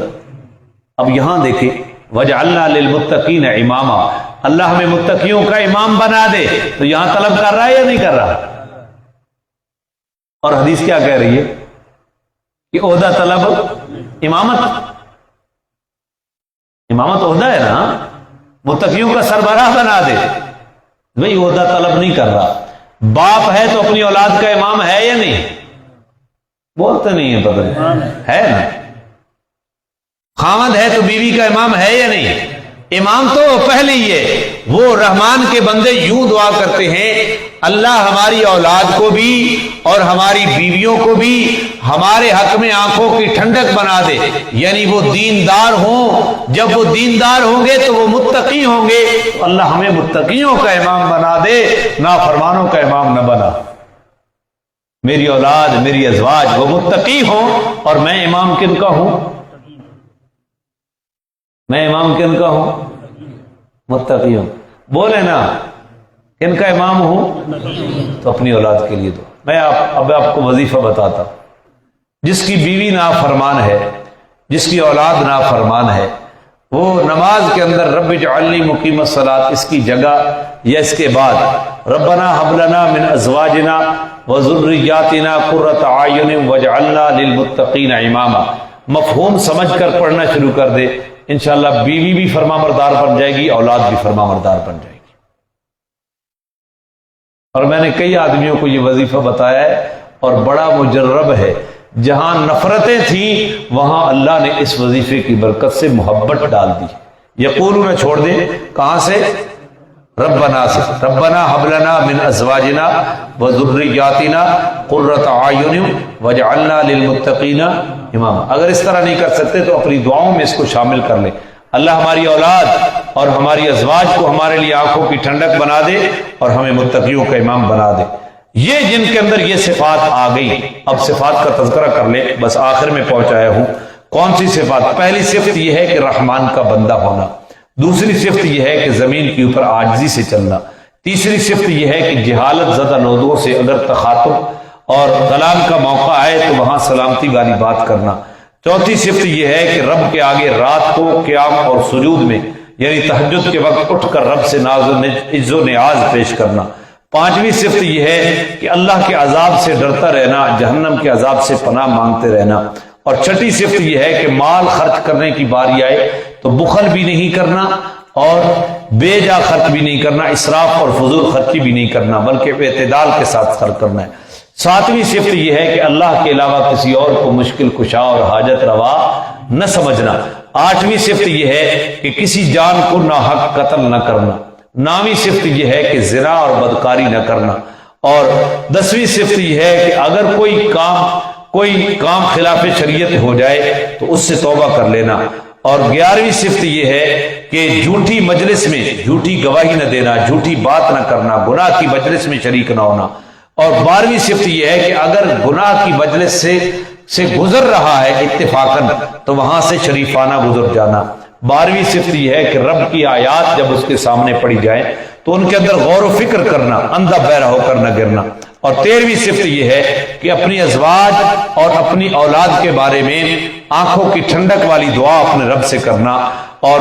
اب یہاں دیکھیں، وَجَعَلْنَا لِلْمُتَّقِينَ إِمَامًا، اللہ ہمیں متقیوں کا امام بنا دے، تو یہاں طلب کر رہا ہے یا نہیں کر رہا؟ اور حدیث کیا کہہ رہی ہے کہ عہدہ طلب امامت۔ امامت عہدہ ہے نا، متقیوں کا سربراہ بنا دے، بھئی عہدہ طلب نہیں کر رہا۔ باپ ہے تو اپنی اولاد کا امام ہے یا نہیں؟ بولتے نہیں ہے، پتہ نہیں ہے نا۔ خاوند ہے تو بیوی کا امام ہے یا نہیں؟ امام تو پہلے ہی ہے۔ وہ رحمان کے بندے یوں دعا کرتے ہیں، اللہ ہماری اولاد کو بھی اور ہماری بیویوں کو بھی ہمارے حق میں آنکھوں کی ٹھنڈک بنا دے، یعنی وہ دیندار ہوں۔ جب وہ دیندار ہوں گے تو وہ متقی ہوں گے، تو اللہ ہمیں متقیوں کا امام بنا دے، نافرمانوں کا امام نہ بنا۔ میری اولاد، میری ازواج وہ متقی ہوں، اور میں امام کن کا ہوں؟ میں امام کن کا ہوں؟ متقی ہوں۔ بولے نا کن کا امام ہوں؟ تو اپنی اولاد کے لیے دو۔ میں اب آپ کو وظیفہ بتاتا ہوں۔ جس کی بیوی نافرمان ہے، جس کی اولاد نافرمان ہے، وہ نماز کے اندر رب اجعلنی مقیم الصلاۃ اس کی جگہ یا اس کے بعد ربنا ھب لنا من ازواجنا وذریاتنا قرۃ اعین واجعلنا للمتقین اماما مفہوم سمجھ کر پڑھنا شروع کر دے، انشاءاللہ بیوی بھی فرما بردار بن جائے گی، اولاد بھی فرما بردار بن جائے گی۔ اور میں نے کئی آدمیوں کو یہ وظیفہ بتایا ہے، اور بڑا مجرب ہے۔ جہاں نفرتیں تھیں وہاں اللہ نے اس وظیفے کی برکت سے محبت ڈال دی۔ یقولون چھوڑ دیں، کہاں سے؟ ربنا سے۔ ربنا ھب لنا من ازواجنا وذریاتنا قرۃ اعین واجعلنا للمتقین اماما۔ اگر اس طرح نہیں کر سکتے تو اپنی دعاؤں میں اس کو شامل کر لیں، اللہ ہماری اولاد اور ہماری ازواج کو ہمارے لیے آنکھوں کی ٹھنڈک بنا دے اور ہمیں متقیوں کا امام بنا دے۔ یہ جن کے اندر یہ صفات آ گئی، اب صفات کا تذکرہ کر لیں، بس آخر میں پہنچایا ہوں۔ کون سی صفات؟ پہلی صفت یہ ہے کہ رحمان کا بندہ ہونا، دوسری صفت یہ ہے کہ زمین کے اوپر عاجزی سے چلنا، تیسری صفت یہ ہے کہ جہالت زدہ لوگوں سے اگر تخاطب اور کلام کا موقع آئے تو وہاں سلامتی والی بات کرنا، چوتھی صفت یہ ہے کہ رب کے آگے رات کو قیام اور سجود میں یعنی تہجد کے وقت اٹھ کر رب سے ناز و عز و نیاز پیش کرنا، پانچویں صفت یہ ہے کہ اللہ کے عذاب سے ڈرتا رہنا، جہنم کے عذاب سے پناہ مانگتے رہنا، اور چھٹی صفت یہ ہے کہ مال خرچ کرنے کی باری آئے تو بخل بھی نہیں کرنا اور بے جا خرچ بھی نہیں کرنا، اسراف اور فضول خرچی بھی نہیں کرنا، بلکہ اعتدال کے ساتھ خرچ کرنا ہے۔ ساتویں صفت یہ ہے کہ اللہ کے علاوہ کسی اور کو مشکل کشا اور حاجت روا نہ سمجھنا۔ آٹھویں صفت یہ ہے کہ کسی جان کو ناحق قتل نہ کرنا۔ نویں صفت یہ ہے کہ زنا اور بدکاری نہ کرنا، اور 10ویں صفت یہ ہے کہ اگر کوئی کام خلاف شریعت ہو جائے تو اس سے توبہ کر لینا، اور 11ویں صفت یہ ہے کہ جھوٹی مجلس میں جھوٹی گواہی نہ دینا، جھوٹی بات نہ کرنا، گناہ کی مجلس میں شریک نہ ہونا، اور 12ویں صفت یہ ہے کہ اگر گناہ کی مجلس سے گزر رہا ہے اتفاقاً تو وہاں سے شریفانہ گزر جانا۔ 12ویں صفت یہ ہے کہ رب کی آیات جب اس کے سامنے پڑھی جائیں تو ان کے اندر غور و فکر کرنا، اندھا بہرا ہو کر نہ گرنا، اور 13ویں صفت یہ ہے کہ اپنی ازواج اور اپنی اولاد کے بارے میں آنکھوں کی ٹھنڈک والی دعا اپنے رب سے کرنا۔ اور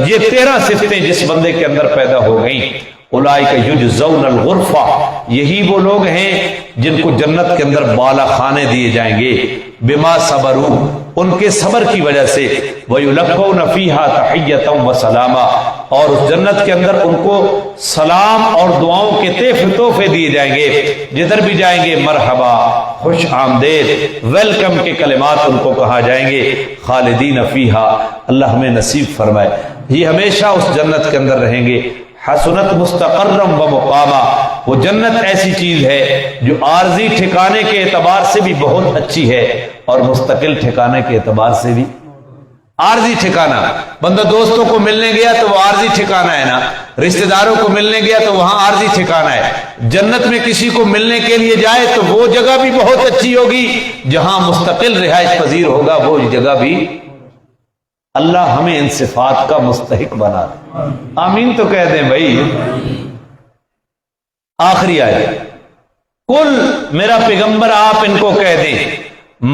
یہ 13 صفتیں جس بندے کے اندر پیدا ہو گئیں، اولئک یجزون الغرفہ، یہی وہ لوگ ہیں جن کو جنت کے اندر بالا خانے دیے جائیں گے، بما صبروا، ان کے صبر کی وجہ سے، وَيُلَقَّوْنَ فِيهَا تَحِيَّةً وَسَلَامًا، اور اس جنت کے اندر ان کو سلام اور دعاؤں کے تحفے دیے جائیں گے، جدھر بھی جائیں گے مرحبا، خوش آمدید، ویلکم کے کلمات ان کو کہا جائیں گے، خالدین فیہا، اللہ ہمیں نصیب فرمائے، یہ ہمیشہ اس جنت کے اندر رہیں گے۔ حسنت مستقرم و مقاما، وہ جنت ایسی چیز ہے جو عارضی ٹھکانے کے اعتبار سے بھی بہت اچھی ہے اور مستقل ٹھکانے کے اعتبار سے بھی۔ عارضی ٹھکانہ، بندہ دوستوں کو ملنے گیا تو وہ عارضی ٹھکانہ ہے نا، رشتہ داروں کو ملنے گیا تو وہاں عارضی ٹھکانہ ہے۔ جنت میں کسی کو ملنے کے لیے جائے تو وہ جگہ بھی بہت اچھی ہوگی، جہاں مستقل رہائش پذیر ہوگا وہ جگہ بھی۔ اللہ ہمیں ان صفات کا مستحق بنا دے، آمین تو کہہ دیں بھائی۔ آخری آیت، کل، میرا پیغمبر آپ ان کو کہہ دیں،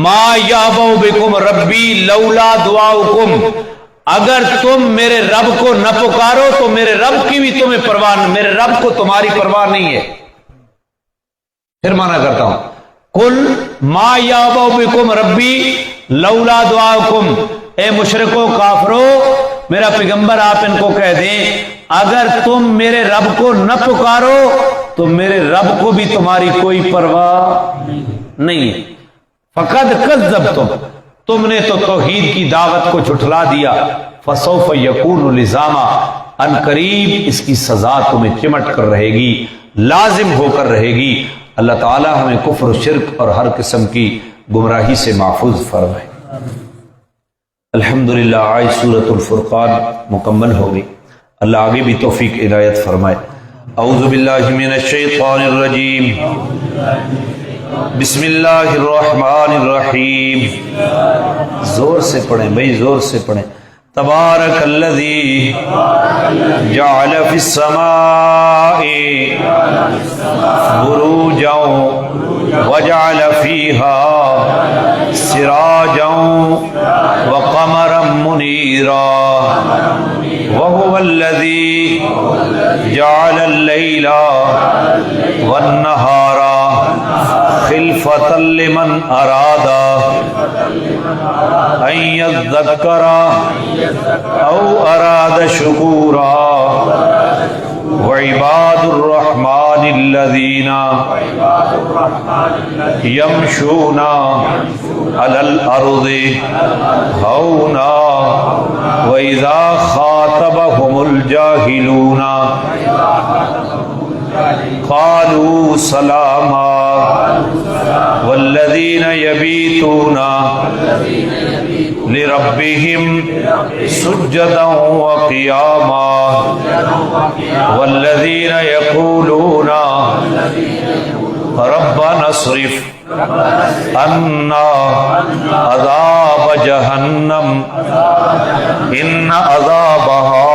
ما یعبؤ بکم ربی لولا دعاؤکم، اگر تم میرے رب کو نہ پکارو تو میرے رب کی بھی تمہیں پرواہ نہیں، میرے رب کو تمہاری پرواہ نہیں ہے۔ پھر مانا کرتا ہوں، کل ما یعبؤ بکم ربی لولا دعاؤکم، اے مشرکو کافرو، میرا پیغمبر آپ ان کو کہہ دیں اگر تم میرے رب کو نہ پکارو تو میرے رب کو بھی تمہاری کوئی پرواہ نہیں ہے۔ فقد کذبتم، تم نے تو توحید کی دعوت کو جھٹلا دیا، فسوف یکون لزاما، ان قریب اس کی سزا تمہیں چمٹ کر رہے گی، لازم ہو کر رہے گی۔ اللہ تعالی ہمیں کفر و شرک اور ہر قسم کی گمراہی سے محفوظ فرمائے۔ الحمدللہ آج سورۃ الفرقان مکمل ہو گئی، اللہ آگے بھی توفیق عنایت فرمائے۔ اعوذ باللہ من الشیطان الرجیم، بسم اللہ الرحمن الرحیم، زور سے پڑھیں بھائی، زور سے پڑھیں۔ تبارک الذی جعل فی السماء بروجا وجعل فیہا سراجا وقمرا منیرا وهو الذی جعل اللیل والنہار خلفة لمن اراد ان یذکر او اراد شکورا وعباد الرحمن الذین یمشون علی الارض ہونا واذا خاطبهم الجاہلون قالوا سلاما والذین یبیتون لربهم سجدا وقیاما والذین یقولون ربنا اصرف عنا عذاب جہنم ان عذابها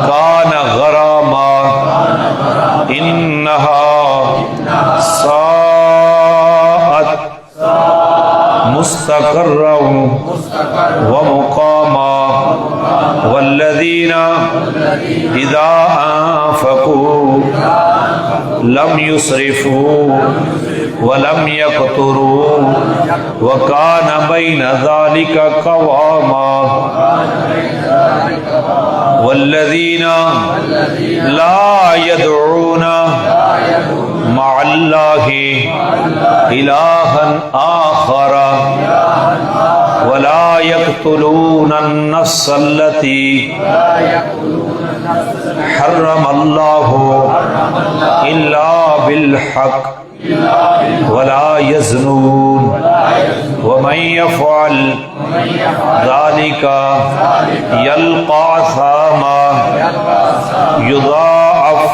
کان غراما انها ساءت مستقرا ومقاما والذین اذا انفقوا لم يسرفوا ولم يقتروا وكان بين ذلك قواما والذين لا يدعون مع الله إلها آخر ولا يقتلون النفس التي حرم الله إلا بالحق ولا يزنون ومن يفعل ذلك يلقى أثاما يضاعف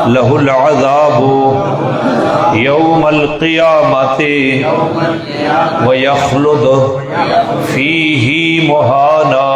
له العذاب يوم القيامة ويخلد فيه مهانا